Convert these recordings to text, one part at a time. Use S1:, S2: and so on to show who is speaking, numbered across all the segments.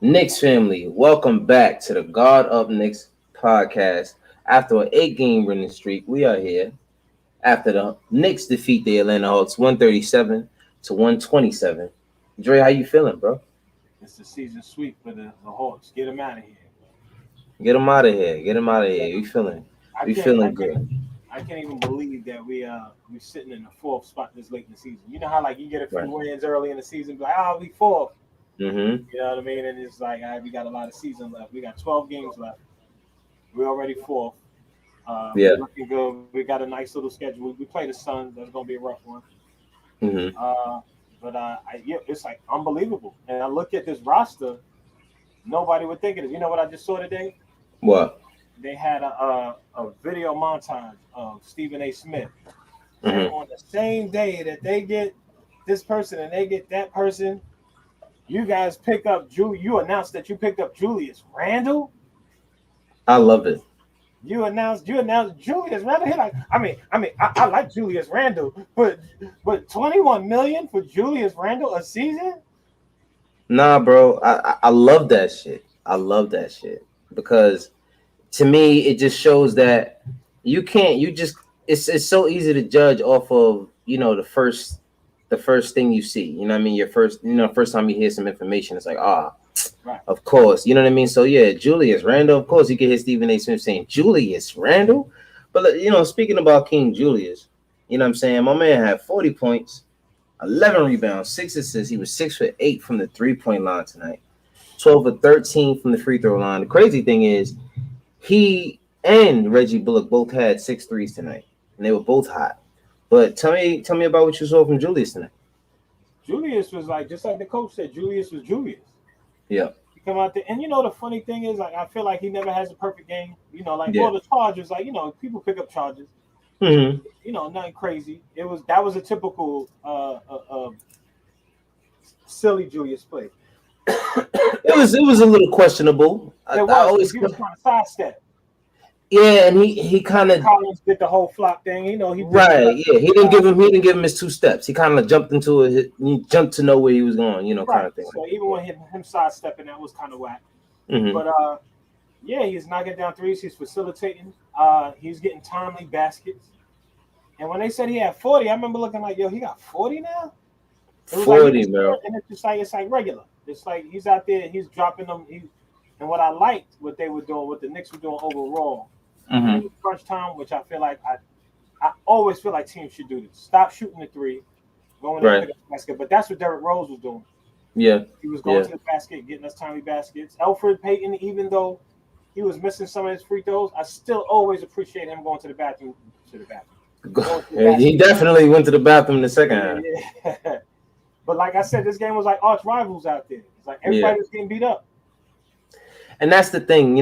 S1: Knicks family, welcome back to the God of Knicks podcast. After an 8 game winning streak, we are here. After the Knicks defeat the Atlanta Hawks 137 to 127. Dre, how you feeling, bro?
S2: It's the season sweep for the Hawks. Get them out of here.
S1: Get him out of here. Get him out of here. You feeling?
S2: I
S1: We
S2: can't. I
S1: feeling
S2: can't.
S1: good.
S2: I can't even believe that we sitting in the fourth spot this late in the season. You know how like you get a few
S1: Right.
S2: wins early in the season, be like, we fourth.
S1: Mm-hmm.
S2: You know what I mean? And it's like, we got a lot of season left. We got 12 games left. We're already fourth.
S1: Yeah.
S2: We're looking good. We got a nice little schedule. We play the Suns. That's gonna be a rough one.
S1: Mm-hmm.
S2: Yeah, it's like unbelievable. And I look at this roster. Nobody would think of it. You know what I just saw today?
S1: What?
S2: They had a video montage of Stephen A. Smith. And
S1: Mm-hmm.
S2: on the same day that they get this person and they get that person, you guys pick up You announced that you picked up Julius Randle.
S1: I love it.
S2: You announced Julius Randle. He like, I like Julius Randle, but 21 million for Julius Randle a season?
S1: Nah, bro. I love that shit. I love that shit because to me it just shows that you can't. You just it's so easy to judge off of the first thing you see. You know what I mean? Your first time you hear some information, it's like
S2: Right.
S1: of course. You know what I mean? So yeah, Julius Randle. Of course, you can hear Stephen A. Smith saying Julius Randle, but speaking about King Julius, you know what I'm saying? My man had 40 points. 11 rebounds, 6 assists. He was 6 for 8 from the 3-point line tonight. 12 for 13 from the free throw line. The crazy thing is, he and Reggie Bullock both had 6 threes tonight, and they were both hot. But tell me about what you saw from Julius tonight.
S2: Julius was like, just like the coach said, Julius was Julius.
S1: Yeah,
S2: He come out there, and the funny thing is, like, I feel like he never has a perfect game. Like,
S1: yeah.
S2: well, the Chargers, like, people pick up charges.
S1: Mm-hmm.
S2: Nothing crazy. That was a typical silly Julius play.
S1: It was a little questionable.
S2: It
S1: I
S2: was because
S1: always
S2: he was trying to sidestep.
S1: yeah, and he kind of
S2: Collins did the whole flop thing. He did
S1: right. Yeah, he didn't give him his 2 steps. He kind of jumped into it. He jumped to know where he was going. Kind
S2: right.
S1: of thing.
S2: So even when him sidestepping, that was kind of whack.
S1: Mm-hmm.
S2: But yeah, he's knocking down threes. He's facilitating. He's getting timely baskets. And when they said he had 40, I remember looking like, yo, he got 40 now? It was
S1: 40, bro.
S2: And it's just like, it's like regular. It's like he's out there, he's dropping them. And what I liked, what they were doing, what the Knicks were doing overall, in crunch time, which I feel like I always feel like teams should do this. Stop shooting the three, going to the basket. But that's what Derrick Rose was doing.
S1: Yeah.
S2: He was going to the basket, getting us timely baskets. Elfrid Payton, even though he was missing some of his free throws, I still always appreciate him going to the bathroom.
S1: He definitely went to the bathroom in the second half.
S2: Yeah. But like I said, this game was like arch rivals out there. It's like everybody was getting beat up.
S1: And that's the thing,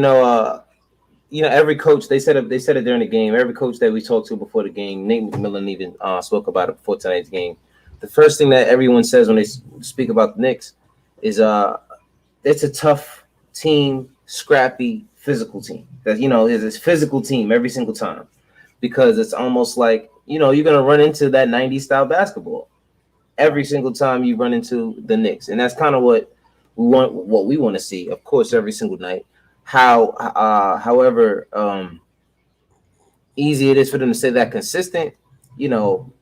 S1: every coach, they said it during the game. Every coach that we talked to before the game, Nate McMillan even spoke about it before tonight's game. The first thing that everyone says when they speak about the Knicks is it's a tough team, scrappy, physical team. That is this physical team every single time. Because it's almost like, you're going to run into that 90s style basketball every single time you run into the Knicks. And that's kind of what we want to see, of course, every single night. However easy it is for them to say that consistent,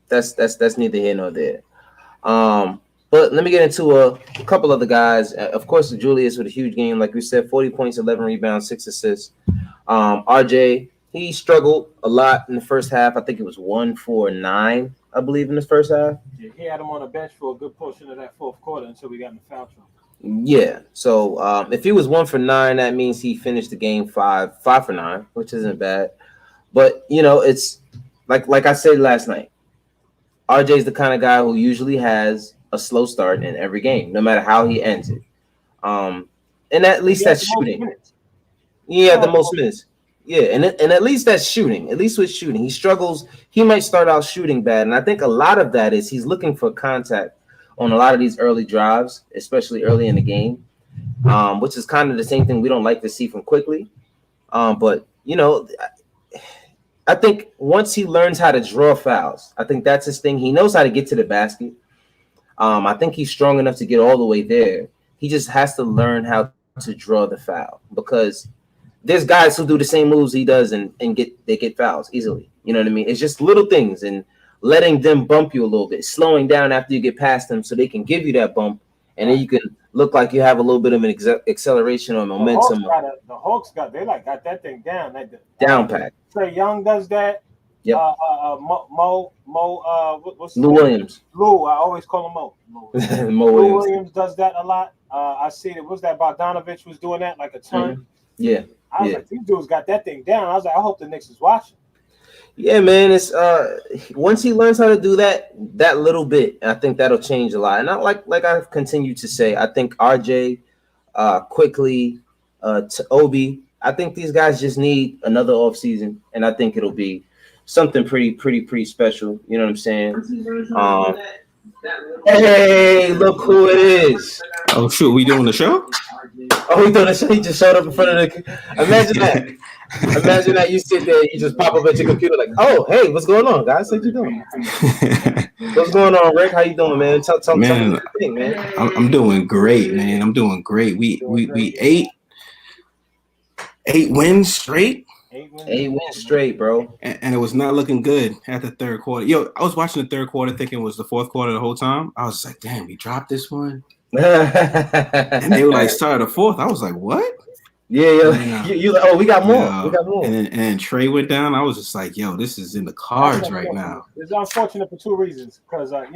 S1: that's neither here nor there. But let me get into a couple other guys. Of course, Julius with a huge game. Like we said, 40 points, 11 rebounds, 6 assists. RJ, he struggled a lot in the first half. I think it was 1 for 9, I believe, in the first half.
S2: Yeah, he had him on the bench for a good portion of that fourth quarter until we got in the foul trouble.
S1: Yeah. So if he was 1 for 9, that means he finished the game 5 for 9, which isn't bad. But it's like I said last night. RJ's the kind of guy who usually has a slow start in every game, no matter how he ends it. And at least that's shooting. Yeah, the most minutes. Yeah, and at least that's shooting. At least with shooting, he struggles. He might start out shooting bad, and I think a lot of that is he's looking for contact on a lot of these early drives, especially early in the game, which is kind of the same thing we don't like to see from Quickly. But I think once he learns how to draw fouls, I think that's his thing. He knows how to get to the basket. I think he's strong enough to get all the way there. He just has to learn how to draw the foul because there's guys who do the same moves he does and get fouls easily. You know what I mean? It's just little things and letting them bump you a little bit, slowing down after you get past them so they can give you that bump, and then you can look like you have a little bit of an acceleration or momentum.
S2: The Hawks got that thing down.
S1: Down pat.
S2: Trae Young does that.
S1: Yep.
S2: What's
S1: Lou Williams.
S2: Lou, I always call him Mo. Lou Williams does that a lot. I see it. Was that Bogdanovich was doing that like a ton?
S1: Mm-hmm. Yeah.
S2: I was like, these dudes got that thing down. I was like, I hope the Knicks is watching.
S1: Yeah, man. It's once he learns how to do that little bit, I think that'll change a lot. And like I've continued to say, I think RJ, quickly, to Obi, I think these guys just need another offseason, and I think it'll be something pretty special. You know what I'm saying? Hey, look who it is.
S3: Oh shoot, we doing the show?
S1: Oh, he doing the show. He just showed up in front of the. Imagine that. Imagine that you sit there, you just pop up at your computer like, oh, hey, what's going on, guys? What you doing? What's going on, Rick? How you doing, man? Tell me what you think, man.
S3: I'm doing great, man. I'm doing great. We 8 wins straight.
S1: 8 wins straight, bro.
S3: And it was not looking good at the third quarter. Yo, I was watching the third quarter thinking it was the fourth quarter the whole time. I was like, damn, we dropped this one. And they were like, started the fourth. I was like, what?
S1: Yeah. You like, oh, we got more.
S3: Yo, we got more. And then Trae went down. I was just like, yo, this is in the cards right now.
S2: It's unfortunate for two reasons. Because, I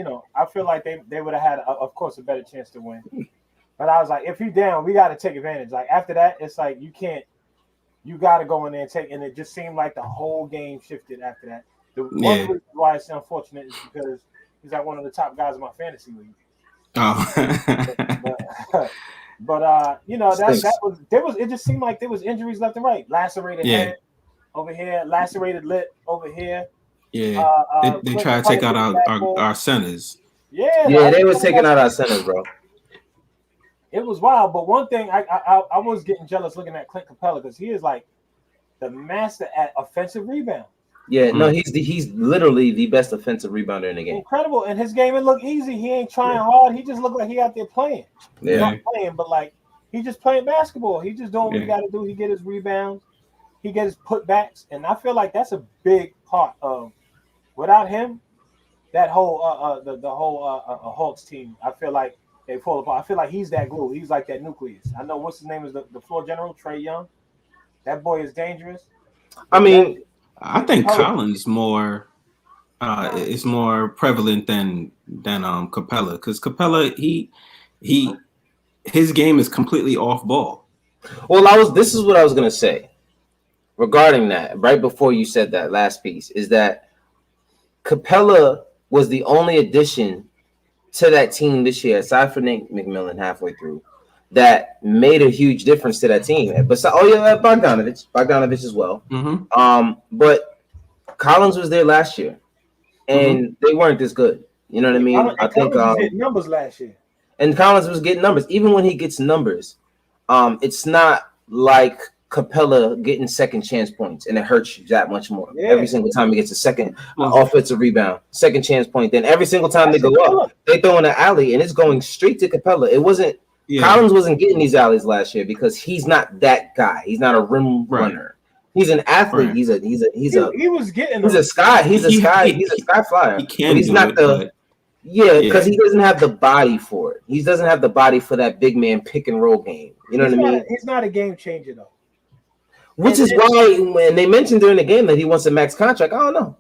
S2: feel like they would have had, of course, a better chance to win. But I was like, if he's down, we got to take advantage. Like, after that, it's like you can't. You got to go in there and take, and it just seemed like the whole game shifted after that. The one reason why it's unfortunate is because he's like one of the top guys in my fantasy league.
S3: Oh,
S2: but it just seemed like there was injuries left and right. Lacerated head over here, lacerated lip over here.
S3: Yeah, they try to take out our centers.
S2: Yeah,
S1: they was taking out our centers, bro.
S2: It was wild, but one thing I was getting jealous looking at Clint Capella because he is like the master at offensive rebound.
S1: Yeah, no, he's literally the best offensive rebounder in the game.
S2: Incredible, and his game it looked easy. He ain't trying hard. He just looked like he out there playing.
S1: Yeah,
S2: he's not playing, but like he just playing basketball. He just doing what he got to do. He get his rebounds, he get his putbacks, and I feel like that's a big part of. Without him, that whole the whole Hawks team, I feel like. They fall apart. I feel like he's that glue. He's like that nucleus. I know what's his name is the floor general, Trae Young. That boy is dangerous.
S1: I mean,
S3: I think Collins more is more prevalent than Capella because Capella his game is completely off ball.
S1: Well, this is what I was gonna say regarding that. Right before you said that last piece is that Capella was the only addition to that team this year, aside from Nate McMillan halfway through, that made a huge difference to that team. But Bogdanovich as well.
S3: Mm-hmm.
S1: But Collins was there last year, and they weren't this good. You know what I mean? I think
S2: Collins was getting numbers last year,
S1: and Collins was getting numbers. Even when he gets numbers, it's not like Capella getting second chance points, and it hurts you that much more. Every single time he gets a second offensive rebound, second chance point, then every single time they go up, they throw in an alley, and it's going straight to Capella. It wasn't Collins wasn't getting these alleys last year because he's not that guy. He's not a rim runner. He's an athlete. Right. He's a sky flyer.
S3: He can.
S1: He's not because he doesn't have the body for it. He doesn't have the body for that big man pick and roll game. You know what I mean?
S2: He's not a game changer though.
S1: Which is why when they mentioned during the game that he wants a max contract, I don't know.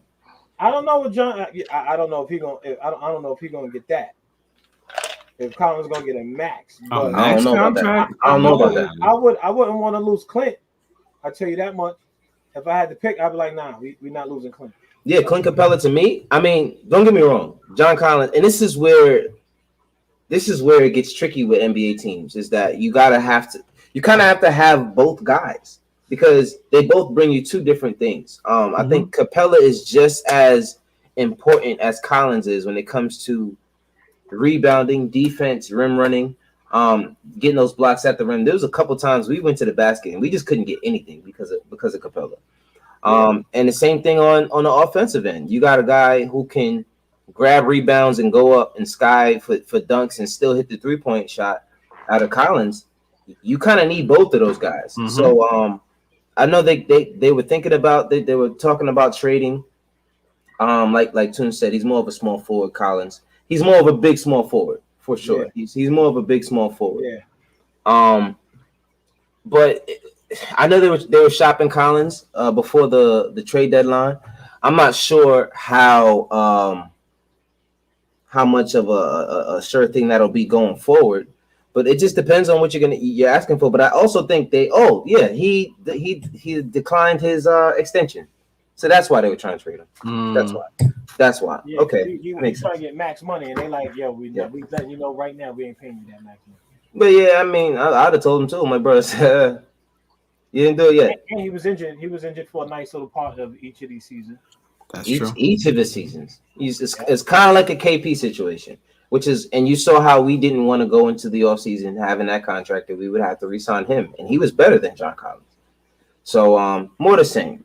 S2: I don't know what John. I don't know if he's gonna. I don't know if he's gonna get that. If Collins gonna get a max, but
S1: I don't know about that. I don't know about that.
S2: I wouldn't want to lose Clint. I tell you that much. If I had to pick, I'd be like, nah, we're not losing Clint.
S1: Yeah, Clint Capella to me. I mean, don't get me wrong, John Collins, and this is where it gets tricky with NBA teams. Is that you kind of have to have both guys. Because they both bring you two different things. I think Capella is just as important as Collins is when it comes to rebounding, defense, rim running, getting those blocks at the rim. There was a couple times we went to the basket and we just couldn't get anything because of Capella. And the same thing on the offensive end. You got a guy who can grab rebounds and go up and sky for dunks and still hit the 3-point shot out of Collins. you kind of need both of those guys.
S3: Mm-hmm.
S1: So I know they were thinking about they were talking about trading. Like Toon said, he's more of a small forward. Collins, he's more of a big small forward for sure.
S2: Yeah.
S1: He's more of a big small forward.
S2: Yeah.
S1: But I know they were shopping Collins before the trade deadline. I'm not sure how much of a sure thing that'll be going forward. But it just depends on what you're asking for. But I also think he declined his extension, so that's why they were trying to trade him. That's why.
S2: Yeah,
S1: Okay,
S2: he trying to get max money, and they like, yo, we letting you know right now we ain't paying you that max money.
S1: But yeah, I mean, I'd have told him too. My brother said, you didn't do it yet.
S2: And he was injured. He was injured for a nice little part of each of these seasons.
S3: That's true.
S1: Each of the seasons, it's kind of like a KP situation, which is, and you saw how we didn't want to go into the offseason having that contract that we would have to re-sign him, and he was better than John Collins. So more the same.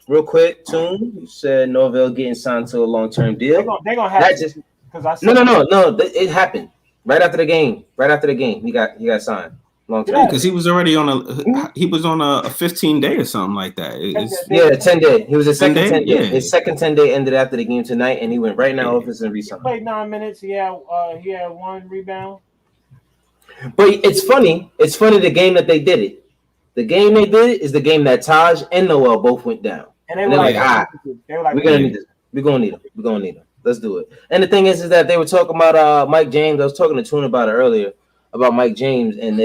S1: Real quick, Toon, you said Norvell getting signed to a long-term deal.
S2: They're gonna have
S1: that just no. It happened right after the game. He got signed.
S3: Yeah, because he was already on a 15-day or something like that.
S1: 10-day. He was a second 10-day.
S3: Yeah.
S1: His second 10-day ended after the game tonight, and he went right now office and re-signed.
S2: He played 9 minutes. He had 1 rebound.
S1: But it's funny. It's funny the game that they did it. The game they did it is the game that Taj and Noel both went down.
S2: And they were like,
S1: we're gonna need this. We're gonna need him. Let's do it. And the thing is that they were talking about Mike James. I was talking to Toon about it earlier. About Mike James and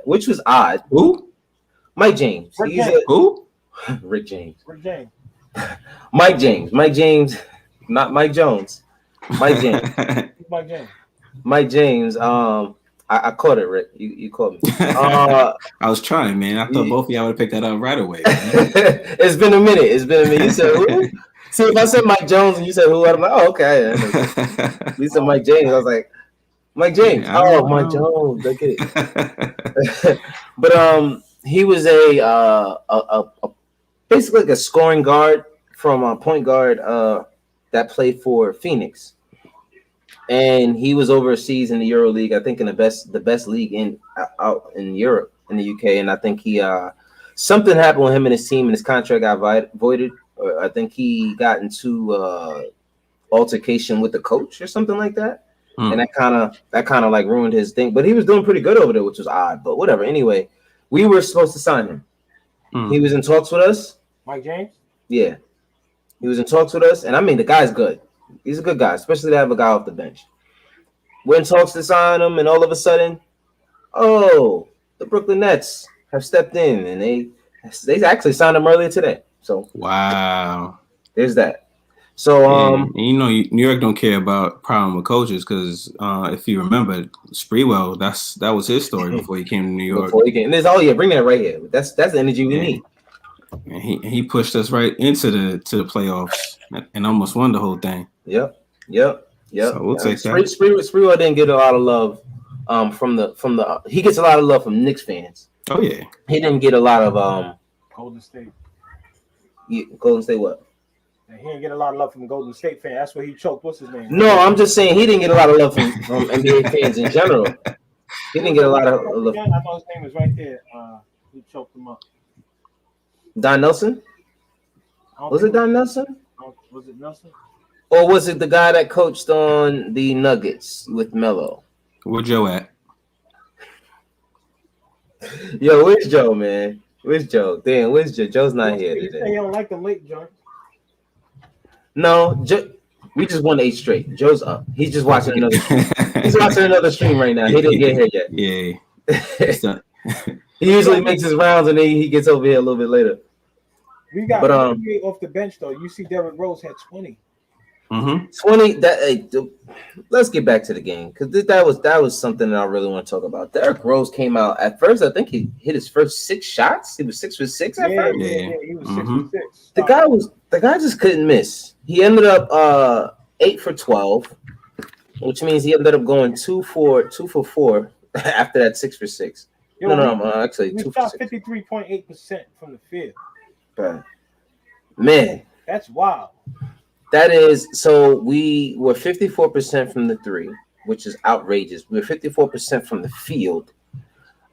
S1: which was odd.
S3: Who?
S1: Mike James.
S3: Who?
S1: Rick James.
S2: Mike James.
S1: Mike James. Not Mike Jones. Mike James. Mike James. I caught it, Rick. You caught me.
S3: I was trying, man. I thought both of y'all would pick that up right away.
S1: It's been a minute. You said who? See, if I said Mike Jones and you said who, I'm like, oh, okay. You said Mike James. I was like, Mike James.
S3: Yeah,
S1: Mike Jones. Look at it. But he was a basically like a scoring guard from a point guard that played for Phoenix, and he was overseas in the Euro League. I think in the best league out in Europe, in the UK. And I think he something happened with him and his team, and his contract got voided. Or I think he got into altercation with the coach or something like that. And that kind of like ruined his thing, but he was doing pretty good over there, which was odd. But whatever. Anyway, we were supposed to sign him. He was in talks with us.
S2: Mike James.
S1: Yeah, he was in talks with us, and I mean the guy's good. He's a good guy, especially to have a guy off the bench. We're in talks to sign him, and all of a sudden, the Brooklyn Nets have stepped in, and they actually signed him earlier today. So
S3: wow,
S1: there's that. So
S3: New York don't care about problem with coaches because if you remember Sprewell, that was his story before he came to New York.
S1: And there's bring that right here. That's the energy we need.
S3: And he pushed us right into the playoffs and almost won the whole thing.
S1: Yep.
S3: So we'll take that.
S1: Sprewell didn't get a lot of love from the he gets a lot of love from Knicks fans.
S3: Oh yeah.
S1: He didn't get a lot of
S2: Golden State.
S1: Golden State what?
S2: And he didn't get a lot of love from Golden State fans. That's where he choked. What's his name?
S1: No, I'm just saying he didn't get a lot of love from NBA fans in general. He didn't get a lot of love.
S2: I know his name is right there. He choked him up.
S1: Don Nelson? Was it Don Nelson?
S2: Was it Nelson?
S1: Or was it the guy that coached on the Nuggets with Melo?
S3: Where Joe at?
S1: Yo, where's Joe, man? Where's Joe? Damn, where's Joe? Joe's not here
S2: today. You say you don't like the late joint.
S1: No, we just won 8 straight. Joe's up. He's just watching another stream. He's watching another stream right now. He didn't get here yet.
S3: Yeah.
S1: He usually makes his rounds and then he gets over here a little bit later.
S2: We got off the bench though. You see Derrick Rose had 20.
S1: 20. Let's get back to the game because that was something that I really want to talk about. Derrick Rose came out at first. I think he hit his first 6 shots. He was 6 for 6 at first.
S2: Yeah, he was 6 for 6.
S1: The guy just couldn't miss. He ended up 8 for 12, which means he ended up going 2 for 4 after that 6 for 6. Actually 2 for 6.
S2: 53.8% from the field.
S1: But, man,
S2: that's wild.
S1: That is, so we were 54% from the 3, which is outrageous. We were 54% from the field.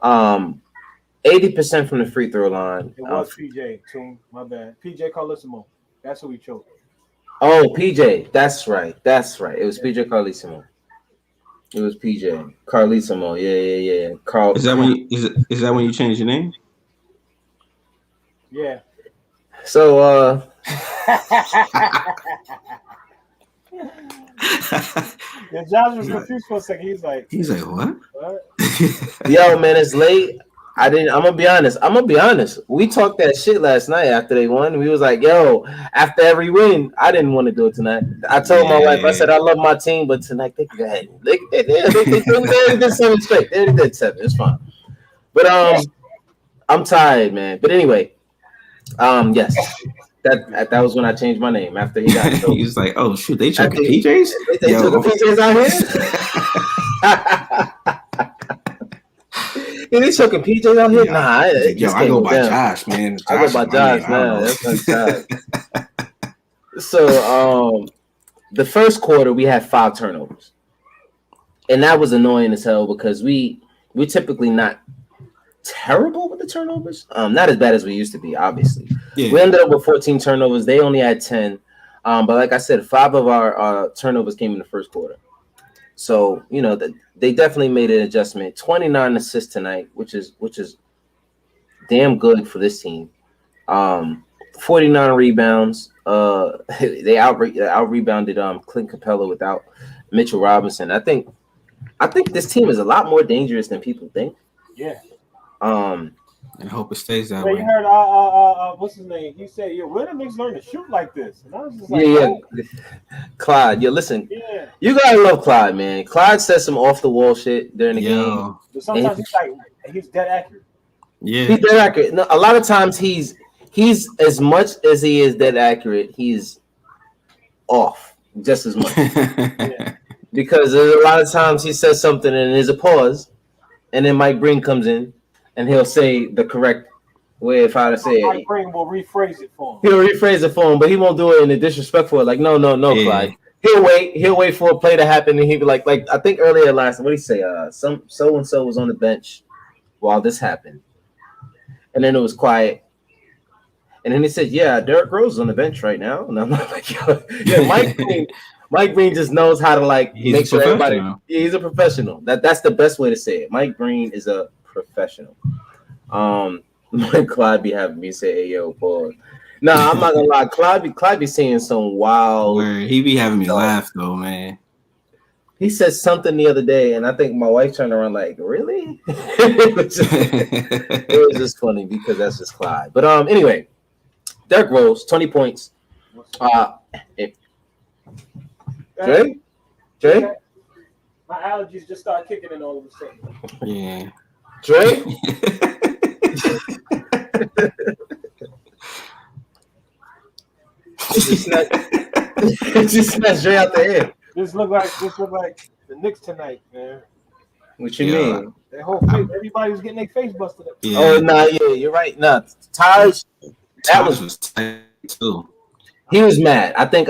S1: 80% from the free throw line.
S2: It was PJ too. My bad. PJ Carlissimo. That's who we chose.
S1: Oh, PJ. That's right. It was PJ Carlissimo. It was PJ Carlissimo. Yeah. Carl.
S3: Is that when you changed your name?
S2: Yeah.
S1: So
S2: Yeah, Josh was confused for a second. He's like,
S3: what?
S1: Yo, man, it's late. I'm gonna be honest. We talked that shit last night after they won. We was like, yo, after every win, I didn't want to do it tonight. I told my wife, I said, I love my team, but tonight they can go ahead. They did 7 straight. They did 7. It's fine. But I'm tired, man. But anyway, yes. That was when I changed my name after he got killed.
S3: He was like, "Oh shoot, they took PJs.
S1: They took PJs out here." They choking PJs out here? Nah,
S3: I go by Josh, man.
S1: I go by Josh now. That's my Josh. So, the first quarter we had 5 turnovers, and that was annoying as hell because we typically not terrible with the turnovers. Not as bad as we used to be, obviously. Yeah. We ended up with 14 turnovers. They only had 10. But like I said, 5 of our turnovers came in the first quarter. So, they definitely made an adjustment. 29 assists tonight, which is damn good for this team. 49 rebounds. They out rebounded Clint Capella without Mitchell Robinson. I think this team is a lot more dangerous than people think.
S2: Yeah.
S3: I hope it stays that way.
S2: You heard what's his name? He said, "Yeah, where the Knicks learn to shoot like this?" And I was just like,
S1: Clyde. Yeah, listen. Yeah. You gotta love Clyde, man. Clyde says some off the wall shit during the game.
S2: But sometimes he's dead accurate.
S1: Yeah, he's dead accurate. No, a lot of times he's as much as he is dead accurate, he's off just as much. Yeah. Because there's a lot of times he says something and there's a pause, and then Mike Breen comes in. And he'll say the correct way of how to say it.
S2: Mike Breen will rephrase it for him.
S1: He'll rephrase it for him, but he won't do it in a disrespectful way. Like, no, yeah. Clyde. He'll wait for a play to happen, and he'll be like I think earlier last, what did he say? Some so and so was on the bench while this happened, and then it was quiet, and then he said, "Yeah, Derrick Rose is on the bench right now," and I'm like, "Yeah, Mike Breen just knows how to make sure everybody. Yeah, he's a professional. That's the best way to say it. Mike Breen is a professional. Clyde be having me say, "Hey, yo, Paul." Nah, I'm not gonna lie. Clyde be saying some wild.
S3: He be having me laugh though, man.
S1: He said something the other day, and I think my wife turned around like, "Really?" It was just funny because that's just Clyde. But anyway, Derrick Rose, 20 points. Jay?
S2: My allergies just started kicking in all of a sudden.
S3: Yeah.
S1: Dre? just snatched Dre out the air.
S2: This look like the Knicks tonight, man.
S1: What you mean?
S2: Their whole face, everybody was getting their face busted up.
S1: Yeah. Oh, nah, yeah, you're right. Nah, Taj was
S3: tight too.
S1: He was mad. I think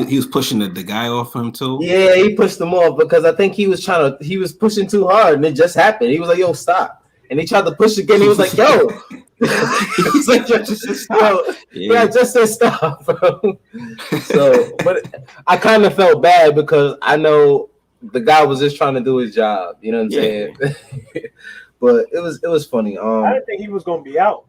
S3: he was pushing the guy off him too.
S1: Yeah, he pushed him off because I think he was pushing too hard and it just happened. He was like, "Yo, stop." And he tried to push again. He was like, "Yo." He's like, just stop. Yeah, just said stop, bro. So, but I kind of felt bad because I know the guy was just trying to do his job. You know what I'm saying? But it was funny.
S2: I didn't think he was gonna be out.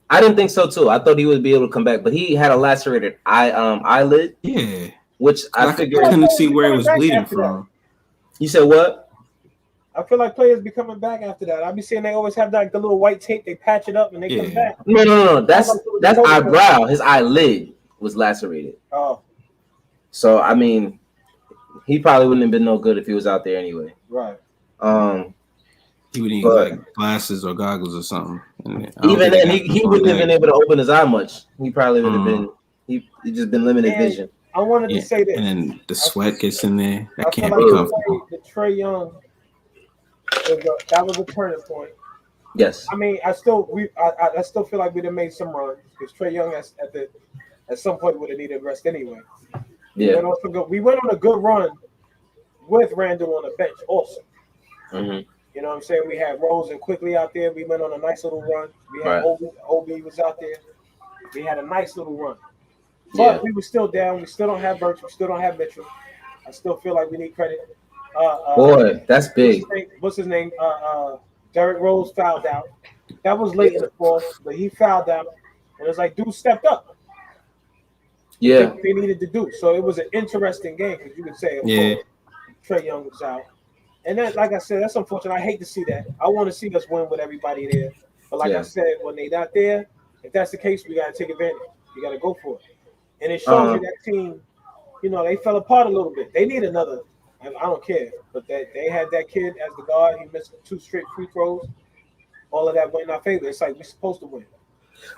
S1: I didn't think so too. I thought he would be able to come back, but he had a lacerated eyelid.
S3: Yeah,
S1: which I figured
S3: I couldn't see where it was bleeding from.
S1: You said what?
S2: I feel like players be coming back after that. I be seeing they always have the little white tape. They patch it up and they come back.
S1: No. That's eyebrow. His eyelid was lacerated.
S2: Oh.
S1: So I mean, he probably wouldn't have been no good if he was out there anyway.
S2: Right.
S3: He would need glasses or goggles or something.
S1: Even then, he wouldn't have been able to open his eye much. He probably would have been. He just been limited vision.
S2: I wanted to say this.
S3: And then the sweat gets in there. That can't be comfortable.
S2: The Trae Young. That was a turning point.
S1: Yes.
S2: I mean, I still feel like we'd have made some runs because Trae Young at some point would have needed rest anyway.
S1: Yeah.
S2: We went on a good run with Randall on the bench also.
S1: Mm-hmm.
S2: You know what I'm saying? We had Rose and Quickly out there. We went on a nice little run. We had
S1: Right.
S2: OB was out there. We had a nice little run.
S1: Yeah.
S2: But we were still down. We still don't have Birch. We still don't have Mitchell. I still feel like we need credit.
S1: Boy, that's big.
S2: What's his name? Derrick Rose fouled out. That was late in the fourth, but he fouled out. And it's like, dude stepped up.
S1: Yeah.
S2: They needed to do. So it was an interesting game because you could say, of course, Trae Young was out. And that, like I said, that's unfortunate. I hate to see that. I want to see us win with everybody there. But like I said, when they're not there, if that's the case, we got to take advantage. We got to go for it. And it shows you that team, you know, they fell apart a little bit. They need another. I don't care. But they had that kid as the guard. He missed 2 straight free throws. All of that went in our favor. It's like we're supposed to win.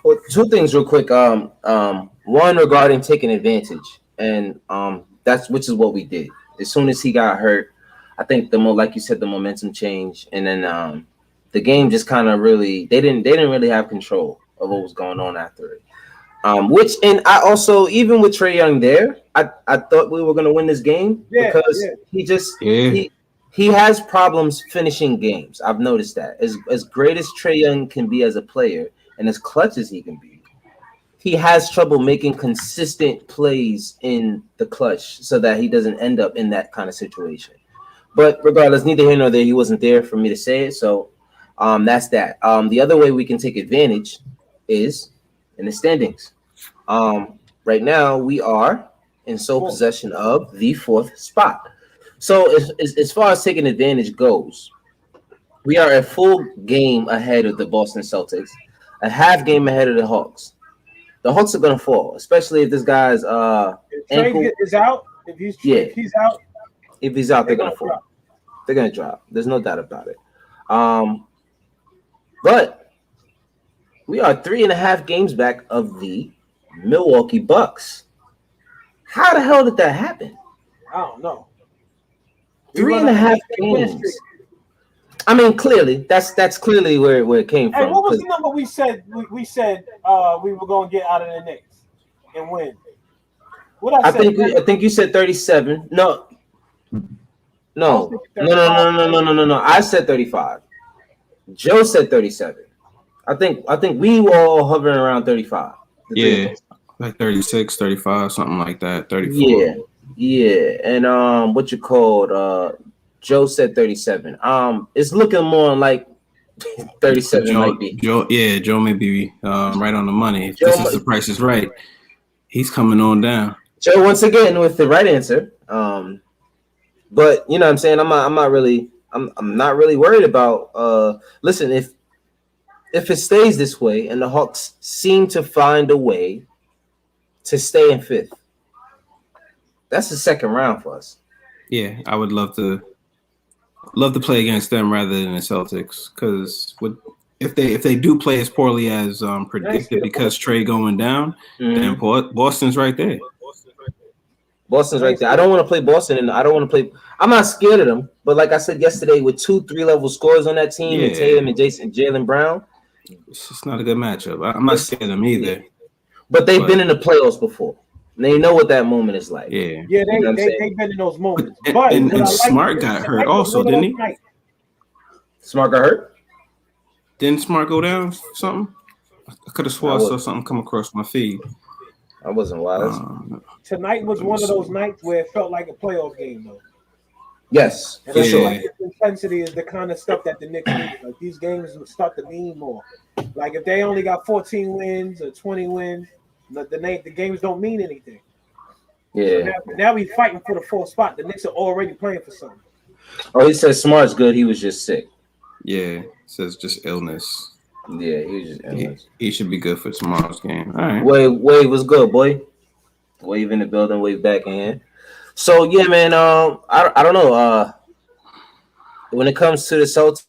S1: Well, 2 things real quick. One regarding taking advantage, and which is what we did. As soon as he got hurt, I think like you said, the momentum changed, and then the game just kind of really they didn't really have control of what was going on after it. And I also, even with Trae Young there, I thought we were going to win this game because he has problems finishing games. I've noticed that. As great as Trae Young can be as a player and as clutch as he can be, he has trouble making consistent plays in the clutch so that he doesn't end up in that kind of situation. But regardless, neither here nor there, he wasn't there for me to say it. So that's that. The other way we can take advantage is in the standings. Right now, we are in sole possession of the 4th spot. So as far as taking advantage goes, we are a full game ahead of the Boston Celtics, a half game ahead of the Hawks. The Hawks are going to fall, especially if this guy's
S2: ankle is out. If he's out,
S1: they're going to fall. They're going to drop. There's no doubt about it. But we are 3.5 games back of the Milwaukee Bucks. How the hell did that happen?
S2: I don't know.
S1: 3.5 games. I mean, clearly, that's clearly where it came from.
S2: Hey, what was the number we said? We said we were going to get out of the Knicks and win. What I
S1: think you said 37. No. I said 35. Joe said 37. I think we were all hovering around 35.
S3: Yeah, like 36, 35, something like that. 34.
S1: Yeah. And what you called? Joe said 37. It's looking more like 37 might be.
S3: Joe may be right on the money. If this is the price is right, he's coming on down.
S1: Joe once again with the right answer. But you know what I'm saying? I'm not really worried about listen, if it stays this way and the Hawks seem to find a way to stay in 5th, that's the second round for us.
S3: Yeah, I would love to play against them rather than the Celtics, because if they do play as poorly as predicted because Trae going down, then Boston's right there.
S1: Boston's right there. I don't want to play Boston, and I don't want to play. I'm not scared of them, but like I said yesterday, with 2 3-level scorers on that team, and Tatum and Jaylen Brown,
S3: it's just not a good matchup. I'm not scared of them either.
S1: But they've been in the playoffs before. They know what that moment is like.
S2: They've been in those moments.
S3: And Smart got hurt also, didn't he?
S1: Smart got hurt?
S3: Didn't Smart go down something? I could have sworn I saw something come across my feed.
S1: I wasn't wise.
S2: Tonight was one of those nights where it felt like a playoff game, though.
S1: Yes, for sure.
S2: Like the intensity is the kind of stuff that the Knicks need. Like these games will start to mean more. Like if they only got 14 wins or 20 wins, the games don't mean anything.
S1: Yeah.
S2: So now we fighting for the 4th spot. The Knicks are already playing for something.
S1: Oh, he says Smart's good. He was just sick.
S3: Yeah, it says just illness.
S1: Yeah, he was just illness.
S3: He should be good for tomorrow's game. All right.
S1: Wave was good, boy. Wave in the building, Wave back in here. So yeah, man. I don't know. When it comes to the Celtics,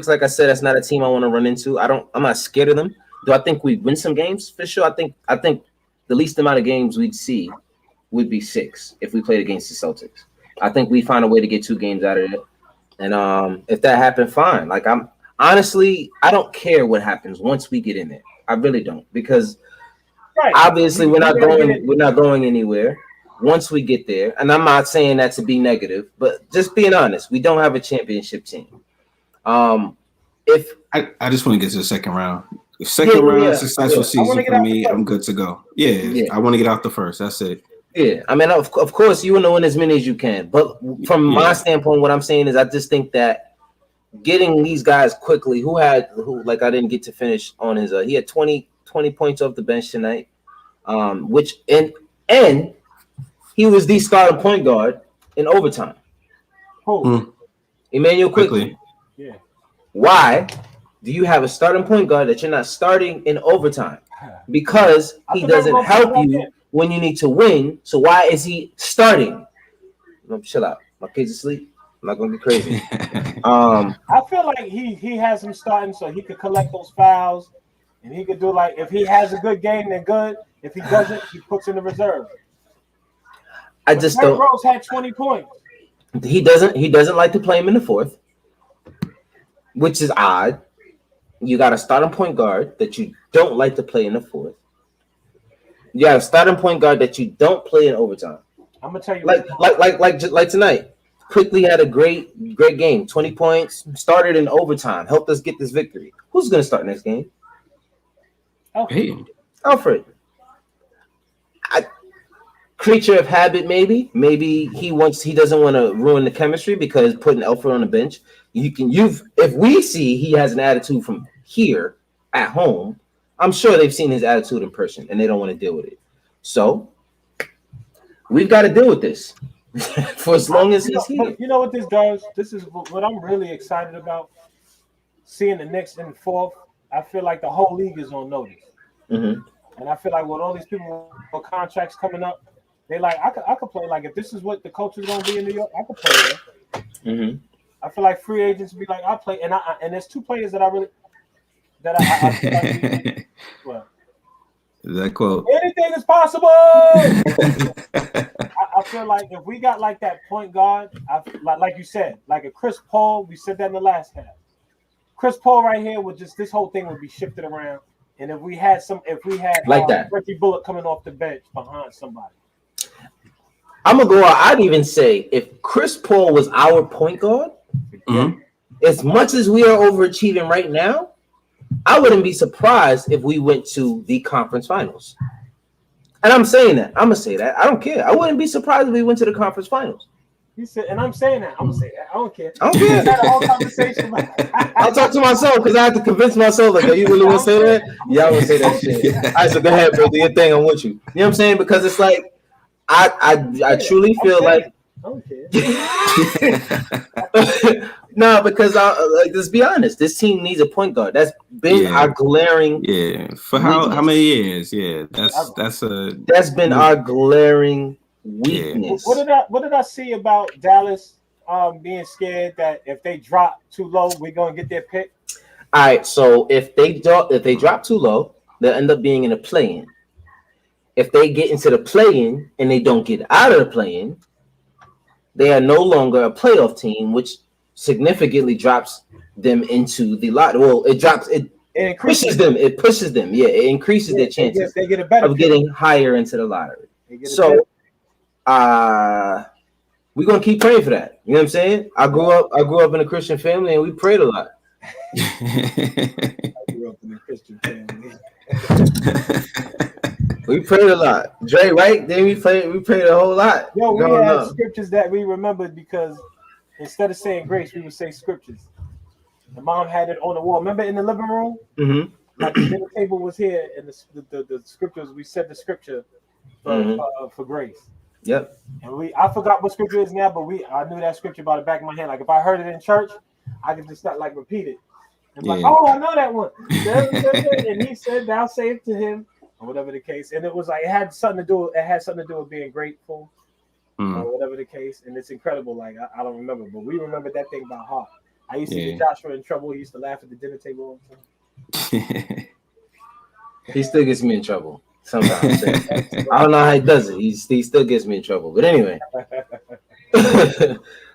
S1: like I said, that's not a team I want to run into. I'm not scared of them. Do I think we win some games? For sure. I think the least amount of games we'd see would be 6 if we played against the Celtics. I think we find a way to get 2 games out of it. And if that happened, fine. Like honestly, I don't care what happens once we get in there. I really don't, because obviously we're not going anywhere. once we get there, and I'm not saying that to be negative, but just being honest, we don't have a championship team. If
S3: I just want to get to the second round. If second round successful season for me, I'm good to go. Yeah, I want to get out the first. That's it.
S1: Yeah, I mean, of course, you want to win as many as you can. But from my standpoint, what I'm saying is I just think that getting these guys quickly, I didn't get to finish on his, he had 20 points off the bench tonight, which, and he was the starting point guard in overtime. Emmanuel Quickly.
S2: Yeah.
S1: Why do you have a starting point guard that you're not starting in overtime? Because he doesn't help you when you need to win. So why is he starting? Chill out. My kids asleep. I'm not gonna be crazy.
S2: I feel like he has him starting so he could collect those fouls, and he could do like if he has a good game, then good. If he doesn't, he puts in the reserve. Rose had 20 points.
S1: He doesn't like to play him in the fourth, which is odd. You got a starting point guard that you don't like to play in the fourth. You got a starting point guard that you don't play in overtime.
S2: I'm gonna tell you,
S1: like tonight. Quickly had a great game. 20 points. Started in overtime. Helped us get this victory. Who's gonna start next game? Alfred. Creature of habit, maybe. Maybe he doesn't want to ruin the chemistry because putting Alfred on the bench. If we see he has an attitude from here at home, I'm sure they've seen his attitude in person and they don't want to deal with it. So we've got to deal with this for as long as he's here.
S2: You know what this does? This is what I'm really excited about. Seeing the Knicks in the fourth, I feel like the whole league is on notice.
S1: Mm-hmm.
S2: And I feel like with all these people with contracts coming up, they like I could play. Like if this is what the culture is going to be in New York, I could play there.
S1: Mm-hmm.
S2: I feel like free agents be like I play, and there's two players that I feel like well,
S3: that quote.
S2: Anything is possible. I feel like if we got like that point guard, like you said, like a Chris Paul, we said that in the last half. Chris Paul right here would just this whole thing would be shifted around, and if we had
S1: like that
S2: Reggie Bullock coming off the bench behind somebody.
S1: I'm gonna go out. I'd even say if Chris Paul was our point guard, as much as we are overachieving right now, I wouldn't be surprised if we went to the conference finals. And I'm saying that. I'm gonna say that. I don't care. I wouldn't be surprised if we went to the conference finals.
S2: He said, and I'm saying that. I'm gonna say that. I don't care.
S1: I don't care.
S2: Had a whole conversation.
S1: I'll talk to myself because I have to convince myself. Like, are you really want to say that? Yeah, I would say that shit. All right, so go ahead, bro. Do your thing. I'm with you. You know what I'm saying? Because it's like I truly feel like.
S2: I don't care.
S1: No, because let's be honest. This team needs a point guard. That's been our glaring.
S3: Yeah, for how many years? Yeah, that's been
S1: our glaring weakness.
S2: What did I see about Dallas being scared that if they drop too low, we're gonna get their pick?
S1: All right, so if they drop too low, they'll end up being in a play-in. If they get into the play-in and they don't get out of the play-in, they are no longer a playoff team, which significantly drops them into the lot. Well, it pushes them. It pushes them. Yeah, it increases their chances
S2: they get a better
S1: of getting higher into the lottery. So, we're gonna keep praying for that. You know what I'm saying? I grew up in a Christian family, and we prayed a lot.
S2: I grew up in a Christian family.
S1: We prayed a lot. Dre, right? Then we prayed a whole lot.
S2: Yo, we had scriptures that we remembered because instead of saying grace, we would say scriptures. The mom had it on the wall. Remember in the living room?
S1: Mm-hmm.
S2: Like the dinner table was here, and the scriptures, we said the scripture for grace.
S1: Yep.
S2: And I forgot what scripture is now, but I knew that scripture by the back of my hand. Like if I heard it in church, I could just not like repeat it. It's like, oh, I know that one. And he said, "Thou say it to him," or whatever the case. And it was like it had something to do with being grateful, or whatever the case. And it's incredible. Like I don't remember, but we remember that thing by heart. I used to get Joshua in trouble. He used to laugh at the dinner table all the time.
S1: He still gets me in trouble sometimes. I don't know how he does it. He still gets me in trouble. But anyway,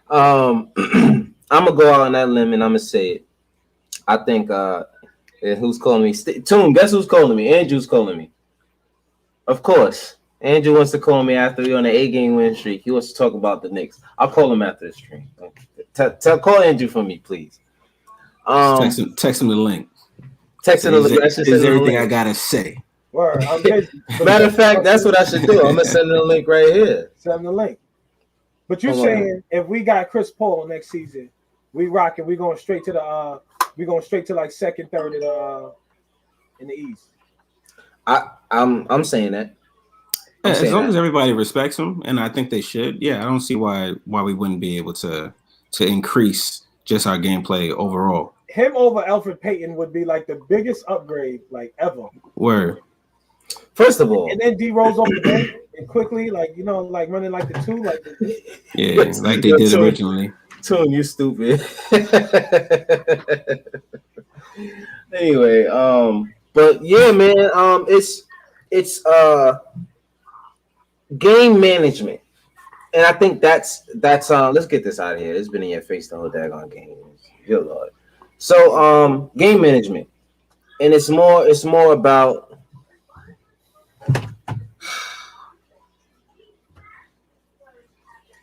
S1: I'm gonna go out on that limb and I'm gonna say it. I think who's calling me? Tune, guess who's calling me? Andrew's calling me. Of course. Andrew wants to call me after we're on an 8-game win streak. He wants to talk about the Knicks. I'll call him after the stream. Call Andrew for me, please.
S3: Text him the link.
S1: Text him the link.
S3: Is everything I gotta say.
S2: Word,
S1: Matter of fact, that's what I should do. I'm gonna send him the link right here.
S2: Send him the link. But you're saying if we got Chris Paul next season, we rocking. We going straight to the. We going straight to like second, third in the East.
S1: I'm saying that.
S3: As long as everybody respects him, and I think they should. Yeah, I don't see why we wouldn't be able to increase just our gameplay overall.
S2: Him over Elfrid Payton would be like the biggest upgrade like ever.
S3: Word.
S1: First of all,
S2: and then D Rose off the bench and quickly, like like running like the two, like
S3: like they did originally.
S1: Tune, you stupid. Anyway, but yeah, man, it's game management, and I think that's let's get this out of here. It's been in your face the whole daggone game. Good Lord. So game management, and it's more about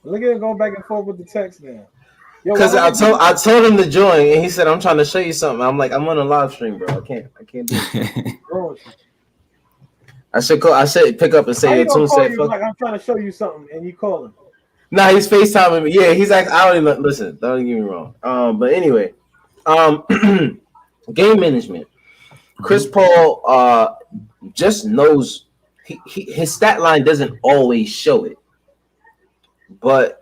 S2: look at him going back and forth with the text now.
S1: Because I told him to join, and he said, "I'm trying to show you something." I'm like, "I'm on a live stream, bro. I can't do it." I should pick up and say,
S2: "Tune said, fuck." Like, I'm trying to show you something, and you call him.
S1: Nah, he's FaceTiming me. Yeah, he's like, I don't even listen. Don't get me wrong. But anyway, game management. Chris Paul just knows his stat line doesn't always show it, but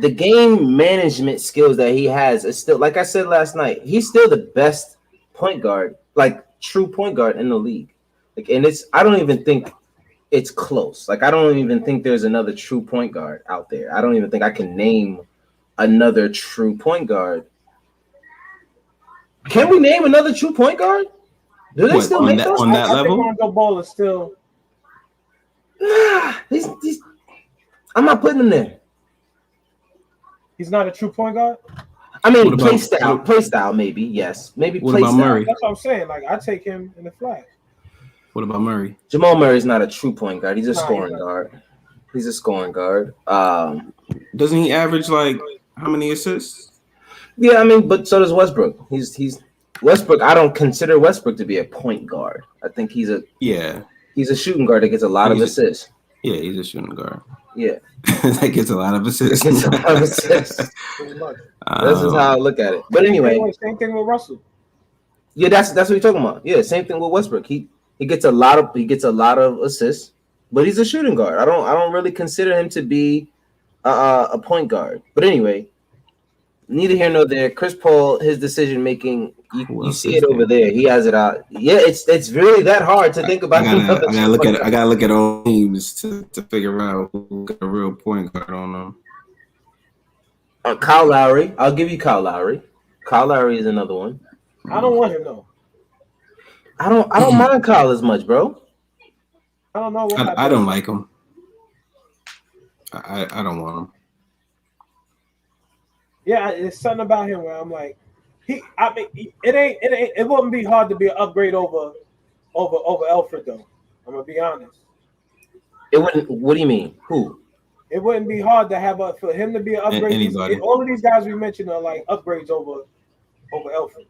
S1: the game management skills that he has is still, like I said last night, he's still the best point guard, like true point guard in the league. Like, and I don't even think it's close. Like, I don't even think there's another true point guard out there. I don't even think I can name another true point guard. Can we name another true point guard? Do they still make those?
S3: On that level?
S2: Rondo Ball is still.
S1: Nah, he's. I'm not putting him there.
S2: He's not a true point guard.
S1: I mean, play style, maybe yes, maybe.
S3: What about Murray?
S2: That's what I'm saying. Like, I take him in the flash.
S3: What about Murray?
S1: Jamal Murray is not a true point guard. He's a scoring guard. He's a scoring guard.
S3: Doesn't he average like how many assists?
S1: Yeah, I mean, but so does Westbrook. He's Westbrook. I don't consider Westbrook to be a point guard. I think he's a shooting guard that gets a lot of assists.
S3: Yeah, he's a shooting guard.
S1: Yeah,
S3: that gets a lot of assists.
S1: This is how I look at it. But anyway,
S2: same thing with Russell.
S1: Yeah, that's what you're talking about. Yeah, same thing with Westbrook. He gets a lot of assists, but he's a shooting guard. I don't really consider him to be a point guard. But anyway, neither here nor there. Chris Paul, his decision making, you see it over there. He has it out. Yeah, it's really that hard to think about.
S3: I gotta look at all teams to figure out who got a real point guard on them.
S1: Kyle Lowry. I'll give you Kyle Lowry. Kyle Lowry is another one.
S2: I don't want him though.
S1: I don't mind Kyle as much, bro.
S2: I don't know.
S3: I don't like him. I don't want him.
S2: Yeah, it's something about him where I'm like, it wouldn't be hard to be an upgrade over Elfrid though. I'm gonna be honest.
S1: It wouldn't. What do you mean? Who?
S2: It wouldn't be hard to have for him to be an upgrade.
S3: Anybody.
S2: All of these guys we mentioned are like upgrades over Elfrid.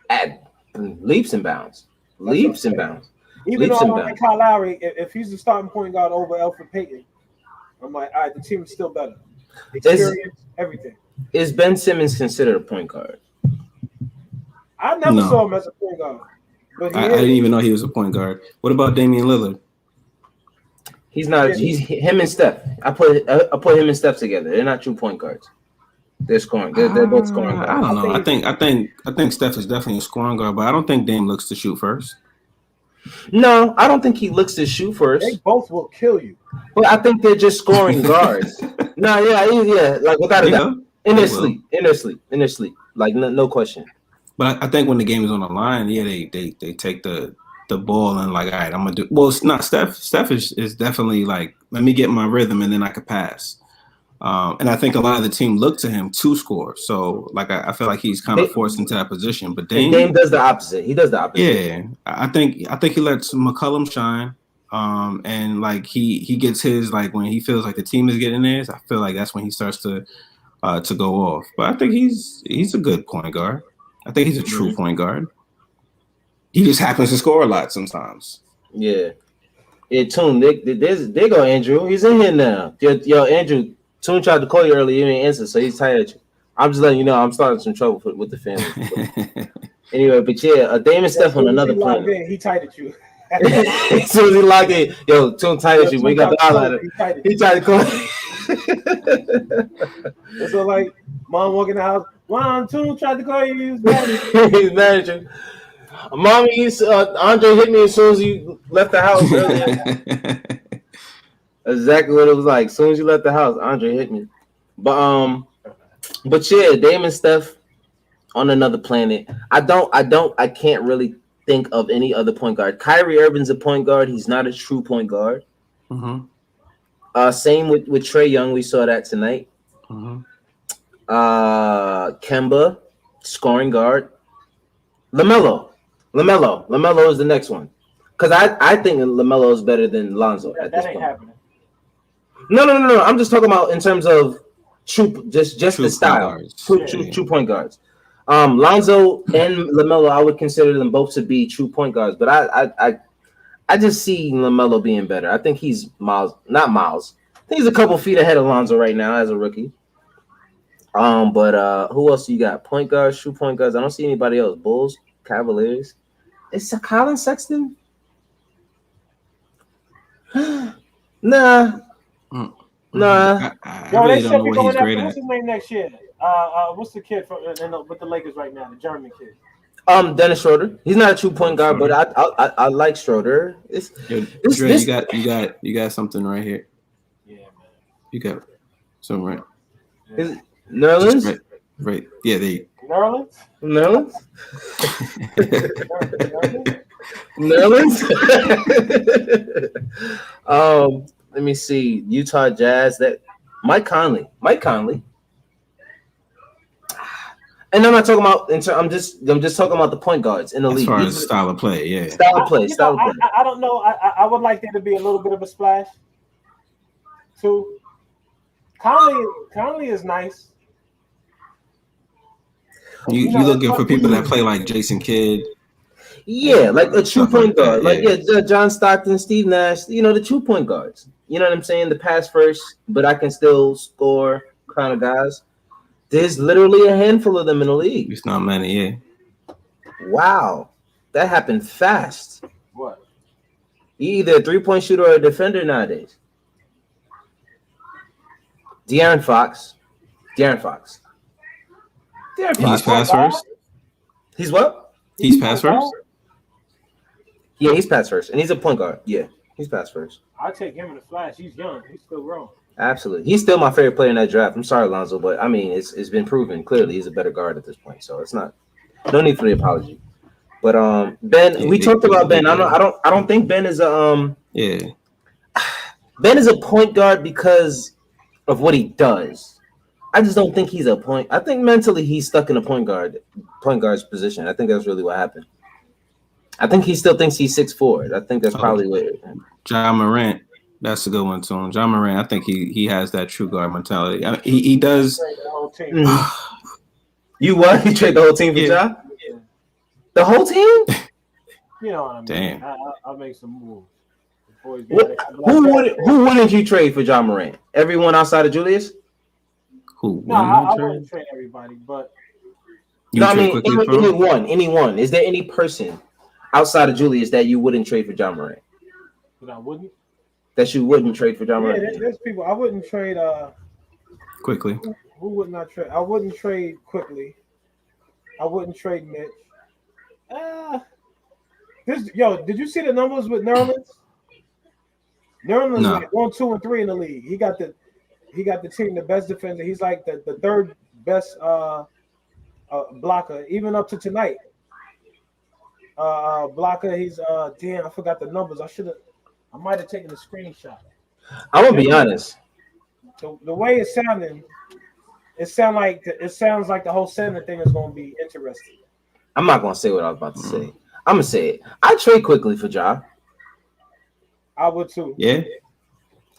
S1: At leaps and bounds. Leaps and bounds.
S2: Even though I don't like Kyle Lowry, if he's the starting point guard over Elfrid Payton, I'm like, all right, the team is still better. Experience, everything.
S1: Is Ben Simmons considered a point guard?
S2: I never saw him as a point guard. But
S3: I didn't even know he was a point guard. What about Damian Lillard?
S1: He's not. He's him and Steph. I put him and Steph together. They're not true point guards. They're scoring. They're both scoring guards.
S3: I don't know. I think Steph is definitely a scoring guard, but I don't think Dame looks to shoot first.
S1: No, I don't think he looks to shoot first.
S2: They both will kill you.
S1: But I think they're just scoring guards. Yeah, like without a doubt. In their sleep. Like no question.
S3: But I think when the game is on the line, yeah, they take the ball and like, all right, I'm gonna do. Well, it's not Steph. Steph is definitely like, let me get my rhythm and then I could pass. And I think a lot of the team look to him to score. So, like, I feel like he's kind of forced into that position. But
S1: Dame does the opposite. He does the opposite.
S3: Yeah, I think he lets McCollum shine. And like he gets his, like, when he feels like the team is getting theirs. I feel like that's when he starts to go off. But I think he's a good point guard. I think he's a true point guard. He just happens to score a lot sometimes.
S1: Yeah. Yeah, Toon, there go Andrew. He's in here now. Yo, Andrew, Toon tried to call you earlier. You didn't answer, so he's tired at you. I'm just letting you know I'm starting some trouble with the family. Anyway, but yeah, Damon Steph on another planet.
S2: He tight at you.
S1: As soon as he logged in, yo, Toon tight at you. We got the highlighter. He tried to call you.
S2: So like, mom walking the house. Mom, Toon tried to call you. He's mad at you.
S1: He's mad at you. Mommy, Andre hit me as soon as you left the house earlier. Exactly what it was like. As soon as you left the house, Andre hit me. But yeah, Damon Steph on another planet. I can't really think of any other point guard. Kyrie Irving's a point guard. He's not a true point guard.
S3: Mm-hmm.
S1: Same with Trae Young. We saw that tonight.
S3: Mm-hmm.
S1: Kemba, scoring guard. LaMelo is the next one. Because I think LaMelo is better than Lonzo at this point.
S2: Happening.
S1: No. I'm just talking about in terms of true, just
S3: true
S1: the style.
S3: True
S1: True point guards. Lonzo and LaMelo, I would consider them both to be true point guards, but I just see LaMelo being better. I think he's not Miles. I think he's a couple feet ahead of Lonzo right now as a rookie. But who else you got? Point guards, true point guards. I don't see anybody else. Bulls, Cavaliers. Is Colin Sexton? Nah. Nah.
S3: I really don't know what he's great at.
S2: What's his name next year? What's the kid with the Lakers right now? The German kid.
S1: Dennis Schroeder. He's not a true point guard, but I like Schroeder.
S3: Dre, you got something right here.
S2: Yeah, man.
S3: You got something right.
S1: Nerlens?
S3: Right. Yeah, they.
S2: Nerlens?
S1: Let me see. Utah Jazz. That Mike Conley. And I'm not talking about. I'm just talking about the point guards in the league.
S3: As far as style of play, yeah.
S1: Style of play.
S2: I don't know. I would like there to be a little bit of a splash. Too. Conley is nice.
S3: You looking for people that play like Jason Kidd?
S1: Yeah, like a true point guard.
S3: Yeah.
S1: John Stockton, Steve Nash. The true point guards. You know what I'm saying? The pass first, but I can still score kind of guys. There's literally a handful of them in the league.
S3: It's not many, yeah.
S1: Wow, that happened fast.
S2: What?
S1: You either a 3-point shooter or a defender nowadays. De'Aaron Fox.
S3: He's pass first?
S1: He's what?
S3: He's pass first?
S1: Yeah, he's pass first. And he's a point guard. Yeah, he's pass first.
S2: I'll take him in the flash. He's young. He's still growing.
S1: Absolutely. He's still my favorite player in that draft. I'm sorry, Lonzo, but I mean, it's been proven clearly he's a better guard at this point. So it's not no need for the apology. But Ben, we talked about Ben. I don't think Ben is a Ben is a point guard because of what he does. I just don't think he's a point. I think mentally he's stuck in a point guard's position. I think that's really what happened. I think he still thinks he's 6'4". I think that's probably what.
S3: John Morant, that's a good one too. John Morant, I think he has that true guard mentality. I mean, he does.
S1: You what? You trade the whole team for John?
S2: Yeah.
S1: The whole team?
S2: You know what I mean?
S3: Damn.
S2: I'll make some moves.
S1: Who wouldn't you trade for John Morant? Everyone outside of Julius?
S3: Who?
S2: No, I wouldn't trade everybody, but
S1: I mean anyone. Is there any person outside of Julius that you wouldn't trade for John Morant?
S2: That I wouldn't.
S1: That you wouldn't trade for John Morant?
S2: Yeah, there's people I wouldn't trade.
S3: Quickly.
S2: Who would not trade? I wouldn't trade quickly. I wouldn't trade Mitch. Did you see the numbers with Nerlens? Nerlens
S3: No.
S2: like 1, 2, and 3 in the league. He got the team the best defender. He's like the third best blocker, even up to tonight. Blocker. He's damn. I forgot the numbers. I might have taken a screenshot.
S1: I'm gonna be honest.
S2: the way it's sounding, it sounds like the whole center thing is going to be interesting.
S1: I'm not gonna say what I was about to say. I'm gonna say it. I trade quickly for Ja.
S2: I would too.
S3: Yeah,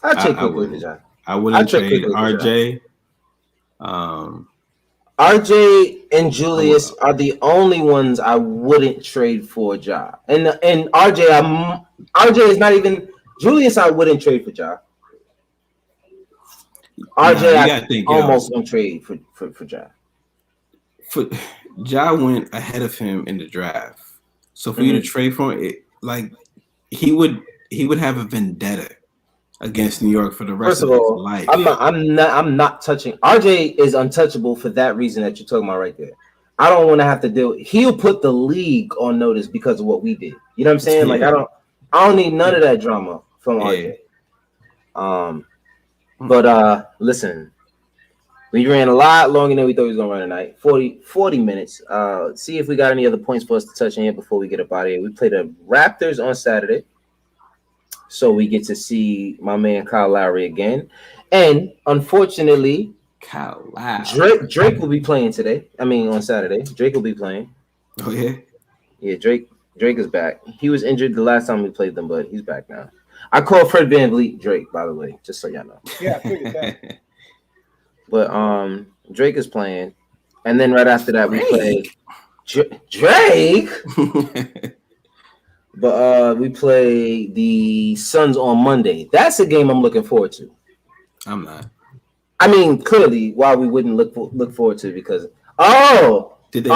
S1: I trade quickly for Ja.
S3: I wouldn't trade
S1: quickly for
S3: RJ.
S1: RJ and Julius are the only ones I wouldn't trade for Ja. And RJ is not even Julius. I wouldn't trade for Ja. RJ, I almost won't trade for Ja.
S3: Ja went ahead of him in the draft, so for you to trade for him, he would have a vendetta against New York for the rest of his life.
S1: I'm not touching RJ. Is untouchable for that reason that you're talking about right there. I don't want to have to deal. He'll put the league on notice because of what we did. You know what I'm saying? Like I don't need none of that drama from RJ. But listen, we ran a lot longer than we thought we was gonna run tonight. 40 minutes. See if we got any other points for us to touch on here before we get up out of here. We play the Raptors on Saturday. So we get to see my man Kyle Lowry again. And unfortunately,
S3: Kyle Lowry.
S1: Drake will be playing today. I mean on Saturday. Drake will be playing.
S3: Oh yeah?
S1: Yeah, Drake is back. He was injured the last time we played them, but he's back now. I call Fred VanVleet Drake, by the way, just so y'all know.
S2: Yeah, I figured that.
S1: But Drake is playing. And then right after that we play Drake. But we play the Suns on Monday. That's a game I'm looking forward to.
S3: I'm not.
S1: I mean, clearly, why we wouldn't look forward to because
S3: did they?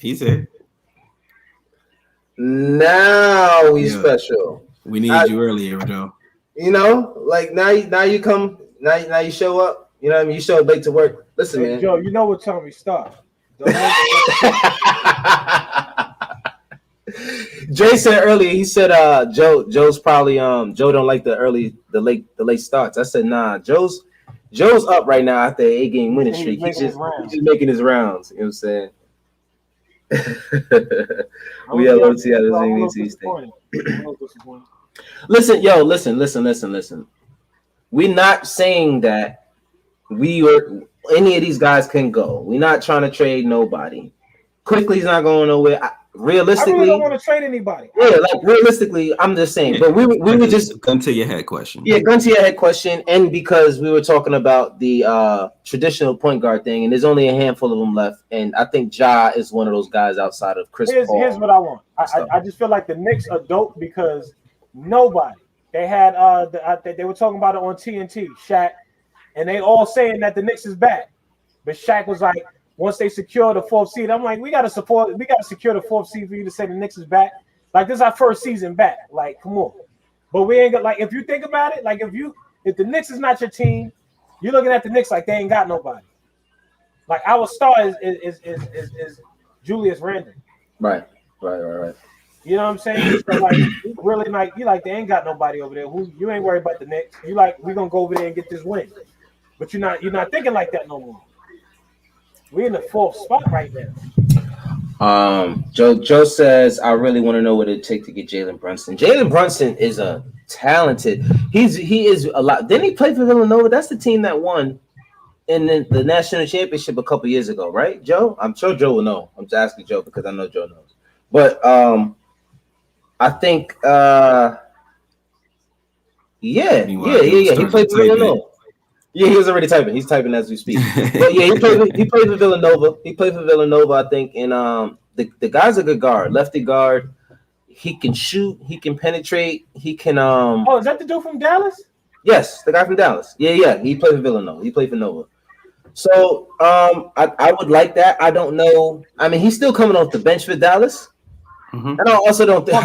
S3: He said.
S1: Now we special.
S3: We needed you earlier, Joe.
S1: You know, like now you come, now you show up. You know what I mean? You show up late to work. Listen, man.
S2: Joe, you know what time we start.
S1: Dre said earlier, he said Joe's probably Joe don't like the late starts. I said nah, Joe's up right now after an 8-game winning streak. He's just making his rounds. You know what I'm saying? We have OT out of the Listen. We're not saying that any of these guys can go. We're not trying to trade nobody. Quickly's not going nowhere. Realistically,
S2: I really don't want to trade anybody.
S1: Yeah, like realistically, I'm just saying. But we were just
S3: gun to your head question.
S1: Yeah, gun to your head question, and because we were talking about the traditional point guard thing, and there's only a handful of them left, and I think Ja is one of those guys outside of Chris Paul.
S2: Here's what I want. I just feel like the Knicks are dope because nobody. They had they were talking about it on TNT, Shaq, and they all saying that the Knicks is back, but Shaq was like, once they secure the 4th seed, I'm like, we gotta secure the 4th seed for you to say the Knicks is back. Like this is our first season back. Like, come on. But we ain't got like if you think about it, like if the Knicks is not your team, you're looking at the Knicks like they ain't got nobody. Like our star is Julius Randle.
S1: Right.
S2: You know what I'm saying? So like really like you like they ain't got nobody over there. You ain't worried about the Knicks. You like we're gonna go over there and get this win. But you're not thinking like that no more. We're in the 4th spot right now.
S1: Joe says, I really want to know what it takes to get Jalen Brunson. Jalen Brunson is a talented. He is a lot. Didn't he play for Villanova? That's the team that won in the national championship a couple years ago, right, Joe? I'm sure Joe will know. I'm just asking Joe because I know Joe knows. But I think He played for Villanova. Yeah, he was already typing. He's typing as we speak. But yeah, he played for Villanova. He played for Villanova, I think. And the guy's a good guard, lefty guard. He can shoot. He can penetrate. He can.
S2: Oh, is that the dude from Dallas?
S1: Yes, the guy from Dallas. Yeah. He played for Villanova. He played for Nova. So I would like that. I don't know. I mean, he's still coming off the bench for Dallas. Mm-hmm. And I also don't think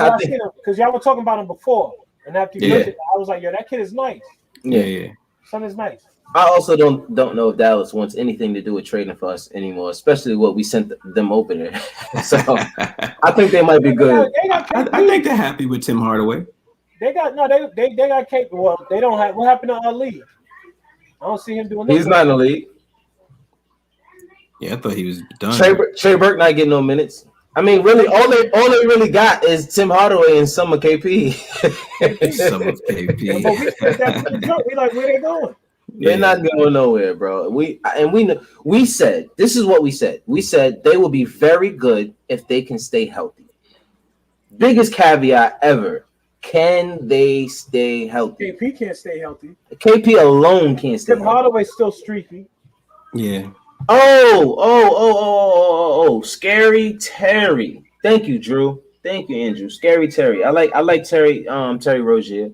S2: because y'all were talking about him before, and after you looked at it, I was like, "Yo, that kid is nice."
S1: Yeah.
S2: Son is nice.
S1: I also don't know if Dallas wants anything to do with trading for us anymore, especially what we sent them over there. So I think they might be good.
S3: I think they're happy with Tim Hardaway.
S2: They got Cape. Well, they don't have. What happened to Ali? I don't see him doing.
S1: He's not in the league.
S3: Yeah, I thought he was done.
S1: Trey Burke not getting no minutes. I mean, really, all they really got is Tim Hardaway and some of KP.
S3: Some of KP.
S2: But we said that from the jump. We like, where they going?
S1: They're not going nowhere, bro. We said this is what we said. We said they will be very good if they can stay healthy. Biggest caveat ever. Can they stay healthy?
S2: KP can't stay healthy.
S1: KP alone can't stay
S2: Tim
S1: healthy.
S2: Hardaway's still streaky.
S3: Yeah.
S1: Oh, Scary Terry. Thank you, Drew. Thank you, Andrew. Scary Terry. I like Terry Rozier.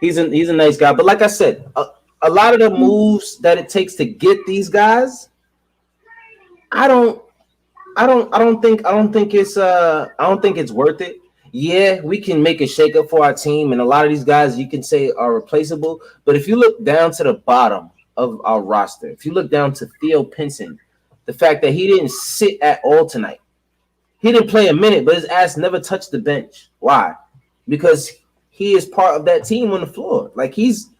S1: He's a nice guy, but like I said, a lot of the moves that it takes to get these guys, I don't think it's worth it. Yeah, we can make a shakeup for our team, and a lot of these guys you can say are replaceable. But if you look down to the bottom of our roster, if you look down to Theo Pinson, the fact that he didn't sit at all tonight, he didn't play a minute, but his ass never touched the bench. Why? Because he is part of that team on the floor. Like, he's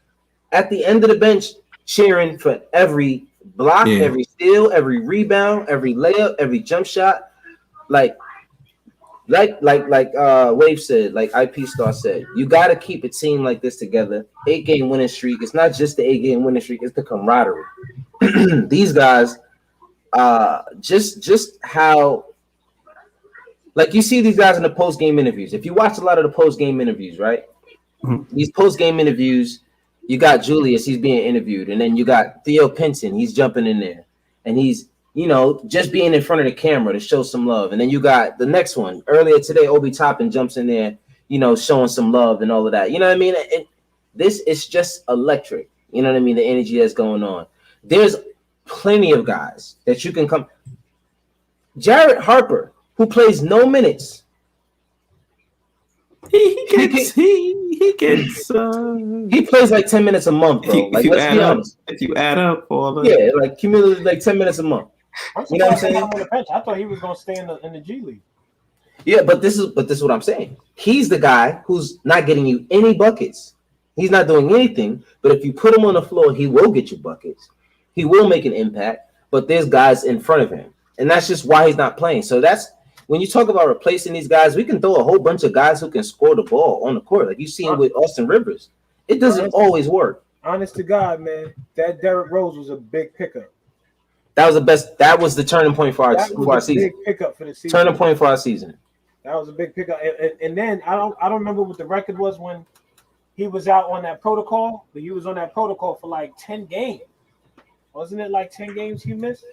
S1: at the end of the bench cheering for every block, every steal, every rebound, every layup, every jump shot. Like Wave said, like IP Star said, you got to keep a team like this together. 8-game winning streak. It's not just the 8-game winning streak; it's the camaraderie. These guys, just how, like, you see these guys in the post game interviews. If you watch a lot of the post game interviews, right? Mm-hmm. These post game interviews, you got Julius, he's being interviewed, and then you got Theo Pinson, he's jumping in there, and he's, you know, just being in front of the camera to show some love. And then you got the next one. Earlier today, Obi Toppin jumps in there, you know, showing some love and all of that. You know what I mean? This is just electric. You know what I mean? The energy that's going on. There's plenty of guys that you can come. Jared Harper, who plays no minutes.
S3: He
S1: plays like 10 minutes a month, bro. Like, let's be honest.
S3: If you add up all the,
S1: yeah, like cumulative, like 10 minutes a month. You know what I'm saying?
S2: On the bench. I thought he was gonna stay in the G League.
S1: Yeah, but this is what I'm saying. He's the guy who's not getting you any buckets. He's not doing anything. But if you put him on the floor, he will get you buckets. He will make an impact. But there's guys in front of him, and that's just why he's not playing. So that's when you talk about replacing these guys. We can throw a whole bunch of guys who can score the ball on the court, like you seen with Austin Rivers. It doesn't always work.
S2: Honest to God, man, that Derrick Rose was a big pickup.
S1: That was the best. That was the turning point for our season.
S2: Big pickup for the season.
S1: Turning point for our season.
S2: That was a big pickup. And then I don't remember what the record was when he was out on that protocol, but he was on that protocol for like 10 games. Wasn't it like 10 games he missed?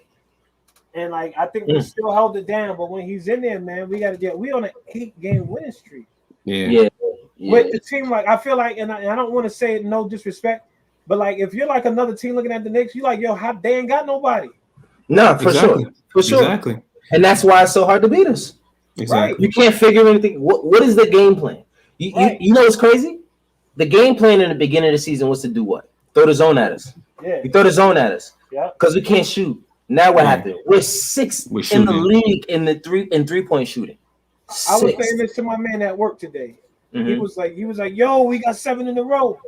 S2: And like I think we still held it down, but when he's in there, man, we on an 8-game winning streak.
S1: Yeah.
S2: With the team, like I feel like, and I don't want to say it, no disrespect, but like if you're like another team looking at the Knicks, you're like, yo, they ain't got nobody.
S1: No, for sure.
S3: Exactly.
S1: And that's why it's so hard to beat us.
S3: Exactly.
S1: Right? You can't figure anything. What is the game plan? You know what's crazy? The game plan in the beginning of the season was to do what? Throw the zone at us.
S2: Yeah.
S1: You throw the zone at us.
S2: Yeah.
S1: Because we can't shoot. Now what happened? We're sixth in the league in the three-point shooting.
S2: I was saying this to my man at work today. Mm-hmm. He was like, yo, we got 7 in a row.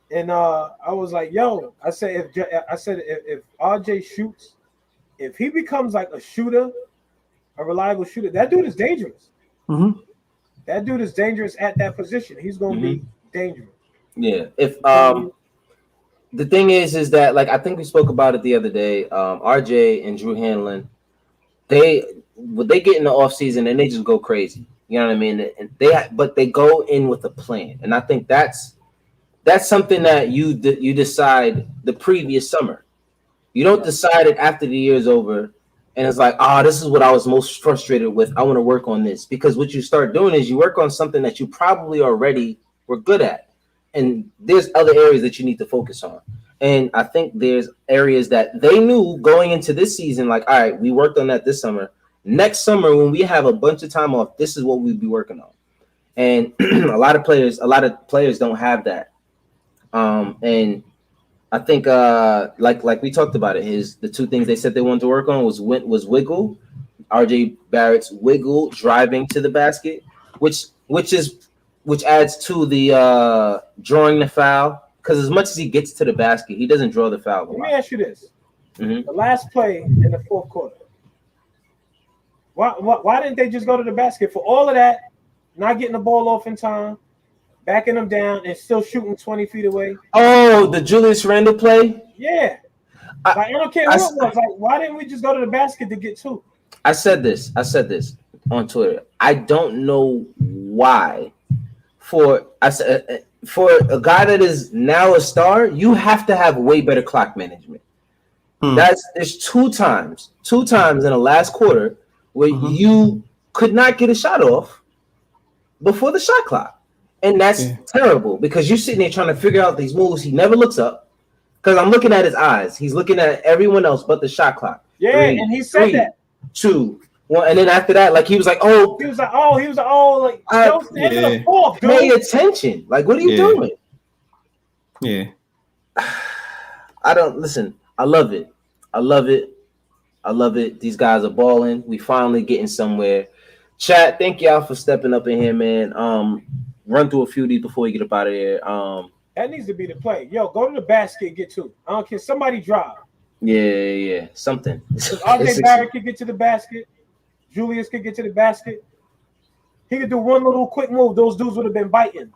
S2: And I was like, yo, I said if RJ shoots, if he becomes like a shooter, a reliable shooter, that dude is dangerous.
S3: Mm-hmm.
S2: That dude is dangerous at that position. He's gonna be dangerous.
S1: Yeah. If the thing is that, like, I think we spoke about it the other day. RJ and Drew Hanlon, they get in the offseason and they just go crazy. You know what I mean? And they go in with a plan, and I think that's something that you decide the previous summer. You don't decide it after the year's over, and it's like, this is what I was most frustrated with. I want to work on this, because what you start doing is you work on something that you probably already were good at. And there's other areas that you need to focus on. And I think there's areas that they knew going into this season, like, all right, we worked on that this summer. Next summer, when we have a bunch of time off, this is what we'll be working on. And a lot of players don't have that. And I think like we talked about it, the two things they said they wanted to work on was wiggle, RJ Barrett's wiggle driving to the basket, which adds to the drawing the foul, because as much as he gets to the basket, he doesn't draw the foul.
S2: Let me ask you this: the last play in the fourth quarter, Why didn't they just go to the basket for all of that? Not getting the ball off in time, backing them down, and still shooting 20 feet away.
S1: Oh, the Julius Randle play.
S2: Yeah, I don't care who it was. Like, why didn't we just go to the basket to get two?
S1: I said this on Twitter. I don't know why. For a guy that is now a star, you have to have way better clock management. There's two times in the last quarter where you could not get a shot off before the shot clock. And that's terrible because you're sitting there trying to figure out these moves. He never looks up because I'm looking at his eyes. He's looking at everyone else but the shot clock.
S2: Yeah, and he said that.
S1: 2, 1, and then after that, like he was like, like
S2: the fourth, dude.
S1: Pay attention. Like, what are you doing?
S3: Yeah.
S1: I don't listen. I love it. These guys are balling. We finally getting somewhere. Chat, thank y'all for stepping up in here, man. Run through a few of these before you get up out of here.
S2: That needs to be the play. Yo, go to the basket and get two. I don't care. Somebody drive.
S1: Yeah. Something.
S2: RJ Barrett could get to the basket. Julius could get to the basket. He could do one little quick move. Those dudes would have been biting.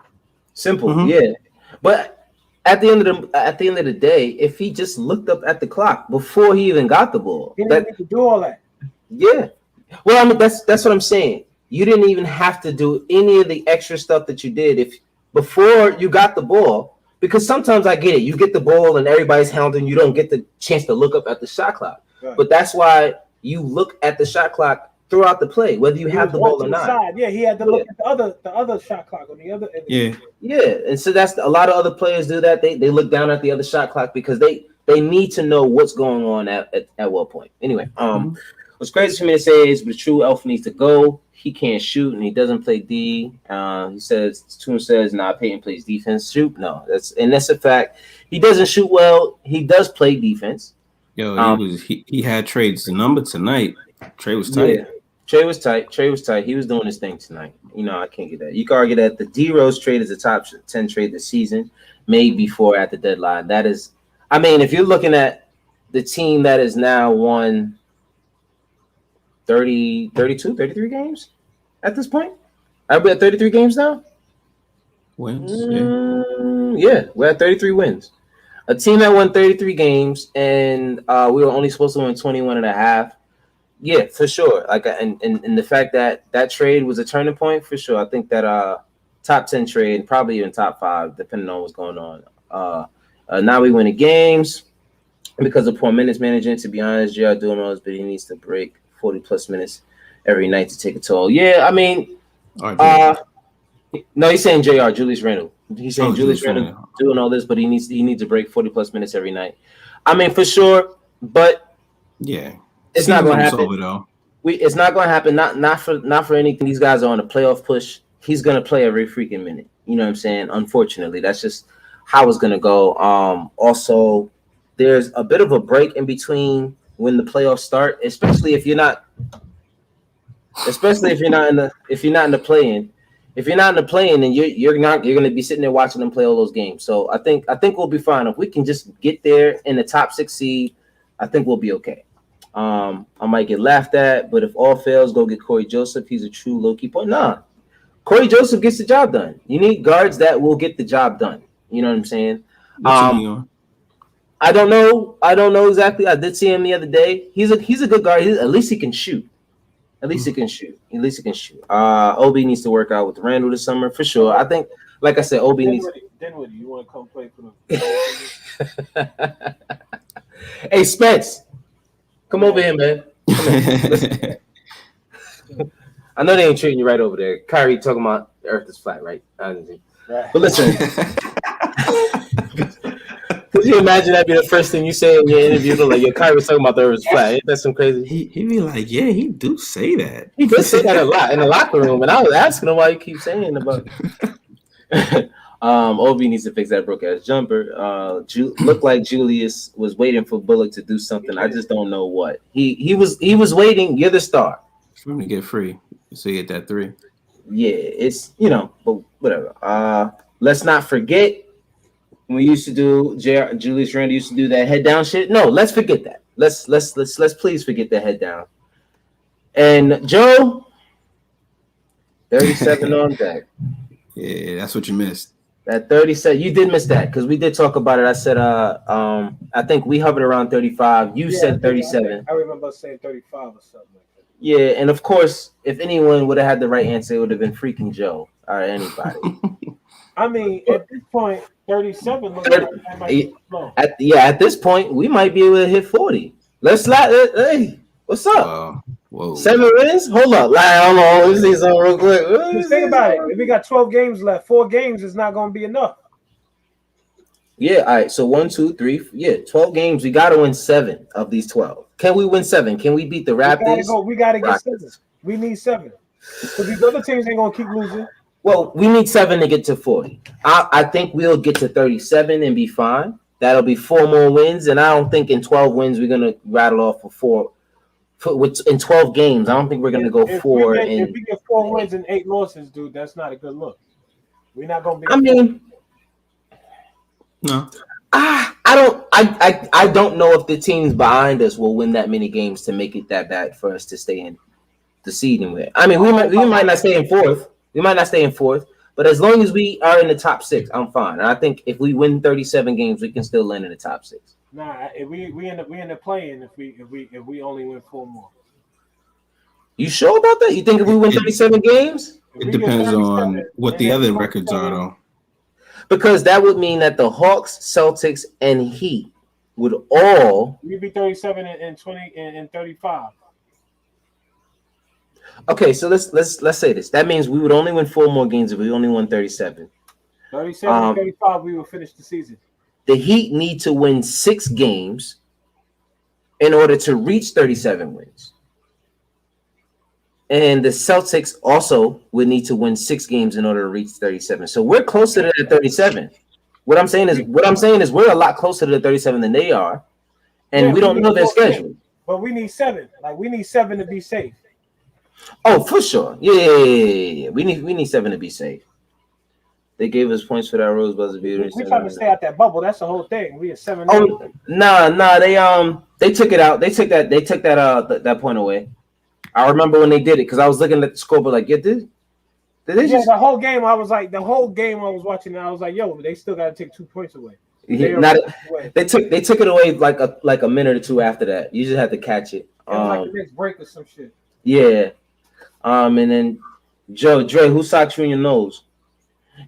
S1: Simple, yeah. But at the end of the day, if he just looked up at the clock before he even got the ball,
S2: he didn't need to do all that.
S1: Yeah. Well, I mean, that's what I'm saying. You didn't even have to do any of the extra stuff that you did if before you got the ball, because sometimes I get it. You get the ball and everybody's hounding. You don't get the chance to look up at the shot clock. Right. But that's why you look at the shot clock throughout the play, whether you have the ball or not.
S2: Side. Yeah, he had to look at the other shot clock on the other end.
S1: Yeah. And so that's a lot of other players do that. They look down at the other shot clock because they need to know what's going on at what point. Anyway, what's crazy for me to say is the true Elf needs to go. He can't shoot and he doesn't play D. He says Toon says, nah, Peyton plays defense. Shoot. No, that's a fact. He doesn't shoot well. He does play defense.
S3: Yo, he had Trey's number tonight. Trey was tight.
S1: Yeah. Trey was tight. He was doing his thing tonight. I can't get that. You can argue that the D Rose trade is a top 10 trade this season, made before at the deadline. That is, I mean, if you're looking at the team that is now won 30, 32, 33 games at this point. Are we at 33 games now?
S3: Wins?
S1: Yeah, we're at 33 wins. A team that won 33 games and we were only supposed to win 21 and a half. Yeah, for sure. Like, and the fact that trade was a turning point, for sure. I think that top 10 trade, probably even top 5, depending on what's going on. Now we win the games because of poor minutes management. To be honest, JR doing all this, but he needs to break 40+ minutes every night to take a toll. Yeah, I mean, no, he's saying JR, Julius Randle. He's saying Julius Randle doing all this, but he needs to break 40+ minutes every night. I mean, for sure, but
S3: yeah.
S1: It's not going to happen. It's not going to happen. Not for anything. These guys are on a playoff push. He's going to play every freaking minute. You know what I'm saying? Unfortunately, that's just how it's going to go. Also, there's a bit of a break in between when the playoffs start, especially if you're not in the play-in. If you're not in the play-in, then you're going to be sitting there watching them play all those games. So I think we'll be fine if we can just get there in the top 6 seed. I think we'll be okay. I might get laughed at, but if all fails, go get Corey Joseph. He's a true low-key point. Nah, Corey Joseph gets the job done. You need guards that will get the job done. You know what I'm saying? I don't know exactly. I did see him the other day. He's a good guard. At least he can shoot. Obi needs to work out with Randall this summer for sure. I think, like I said, Obi needs.
S2: Dinwiddie, you want to come play for them?
S1: Hey, Spence. Come over here, man. Come on. I know they ain't treating you right over there. Kyrie talking about the earth is flat, right? But listen, could you imagine that be the first thing you say in your interview? Like, your Kyrie was talking about the earth is flat. Ain't that some crazy?
S3: He be like, yeah, he do say that.
S1: He does say that a lot in the locker room, and I was asking him why he keeps saying about it. Obi needs to fix that broke ass jumper. Looked like Julius was waiting for Bullock to do something. I just don't know what. He was waiting. You're the star.
S3: For him to get free, so you get that 3.
S1: Yeah, it's but whatever. Let's not forget when we used to do Julius Randle used to do that head down shit. No, let's forget that. Let's please forget that head down. And Joe, 37 on deck.
S3: Yeah, that's what you missed.
S1: That 37, you did miss that because we did talk about it. I said, I think we hovered around 35. You said 37.
S2: I remember saying 35 or something like that.
S1: Yeah, and of course, if anyone would have had the right answer, it would have been freaking Joe or anybody.
S2: I mean, at this point, 37 looks like that might be slow.
S1: At this point, we might be able to hit 40. Let's slide. Hey, what's up?
S3: Whoa.
S1: 7 wins? Hold up. Hold on. Let me see something real quick.
S2: Just think about it. If we got 12 games left, 4 games is not going to be enough.
S1: Yeah, all right. So 1, 2, 3, 12 games. We got to win 7 of these 12. Can we win 7? Can we beat the Raptors?
S2: We got to get 7. We need 7. Because these other teams ain't going to keep losing.
S1: Well, we need 7 to get to 40. I think we'll get to 37 and be fine. That'll be 4 more wins. And I don't think in 12 wins we're going to rattle off for 4. In 12 games, I don't think we're going to go 4.
S2: If we get 4 wins and 8 losses, dude, that's not a good look. We're not going to be.
S1: I mean,
S3: no.
S1: I don't know if the teams behind us will win that many games to make it that bad for us to stay in the seeding with. I mean, we might not stay in 4th. We might not stay in 4th, but as long as we are in the top 6, I'm fine. And I think if we win 37 games, we can still land in the top 6.
S2: Nah, if we end up playing if we only win 4 more.
S1: You sure about that? You think if we win 37 games?
S3: It depends on what the other records are, though.
S1: Because that would mean that the Hawks, Celtics, and Heat would all.
S2: We'd be 37 and 20 and 35.
S1: Okay, so let's say this. That means we would only win 4 more games if we only won 37.
S2: 37 and 35, we will finish the season.
S1: The Heat need to win 6 games in order to reach 37 wins. And the Celtics also would need to win 6 games in order to reach 37. So we're closer to the 37. What I'm saying is we're a lot closer to the 37 than they are. And we don't know their schedule.
S2: But we need 7. Like we need 7 to be safe.
S1: Oh, for sure. Yeah. We need 7 to be safe. They gave us points for that Rose Buzzer beater.
S2: We trying to stay out that bubble. That's the whole thing. We are 7.
S1: Oh, nah. They took it out. They took that point away. I remember when they did it because I was looking at the scoreboard like, did they just...
S2: the whole game I was watching, I was like, yo, they still got to take 2 points away.
S1: They took it away like a minute or 2 after that. You just had to catch it.
S2: It was like the next break or some shit.
S1: Yeah. And then Dre, who socked you in your nose?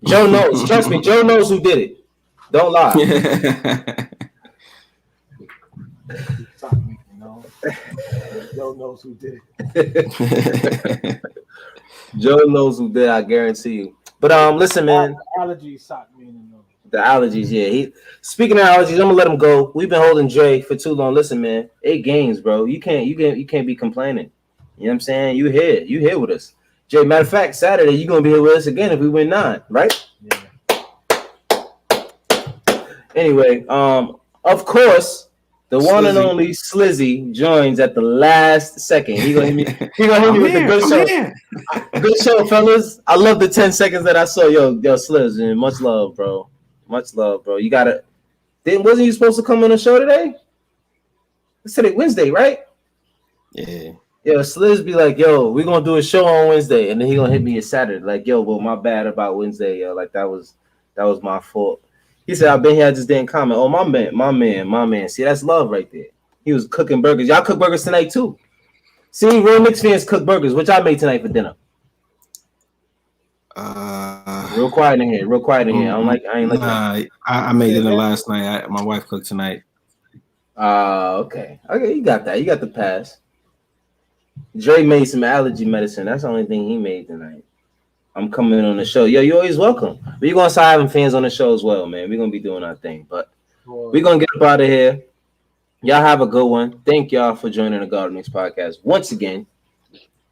S1: Joe knows. Trust me, Joe knows who did it. Don't lie.
S2: Joe knows who did it.
S1: Joe knows who did it, I guarantee you. But listen, man.
S2: Allergies socked me in the nose.
S1: The allergies, yeah. Speaking of allergies, I'm gonna let him go. We've been holding Dre for too long. Listen, man, 8 games, bro. You can't be complaining. You know what I'm saying? You here with us. Jay, matter of fact, Saturday you're gonna be here with us again if we win 9, right?
S2: Yeah.
S1: Anyway, of course, the one and only Slizzy joins at the last second. He gonna hit me with the good show. Good show, fellas. I love the 10 seconds that I saw. Yo, Sliz, man. Much love, bro. Much love, bro. You gotta. Wasn't you supposed to come on the show today? It's today Wednesday, right?
S3: Yeah.
S1: Yo, Sliz be like, yo, we're gonna do a show on Wednesday, and then he gonna hit me a Saturday. Like, yo, well, my bad about Wednesday, yo. Like that was my fault. He said, I've been here, I just didn't comment. Oh, my man. See, that's love right there. He was cooking burgers. Y'all cook burgers tonight too. See, real Knicks fans cook burgers. What y'all made tonight for dinner? Real quiet in here. I ain't like
S3: I made dinner last night. My wife cooked tonight.
S1: Okay. You got that. You got the pass. Dre made some allergy medicine. That's the only thing he made tonight. I'm coming on the show. Yo, you're always welcome. We're going to start having fans on the show as well, man. We're going to be doing our thing. But we're going to get up out of here. Y'all have a good one. Thank y'all for joining the Garden Mix podcast. Once again,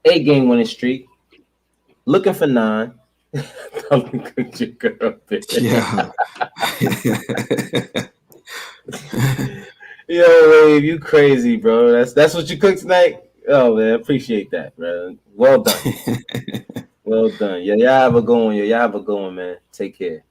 S1: 8-game winning streak. Looking for 9.
S3: Yeah.
S1: Yo, Wave, you crazy, bro. That's what you cooked tonight? Oh, man, appreciate that, bro. Well done. Well done. Yeah, y'all have a good one. Y'all have a good one, man. Take care.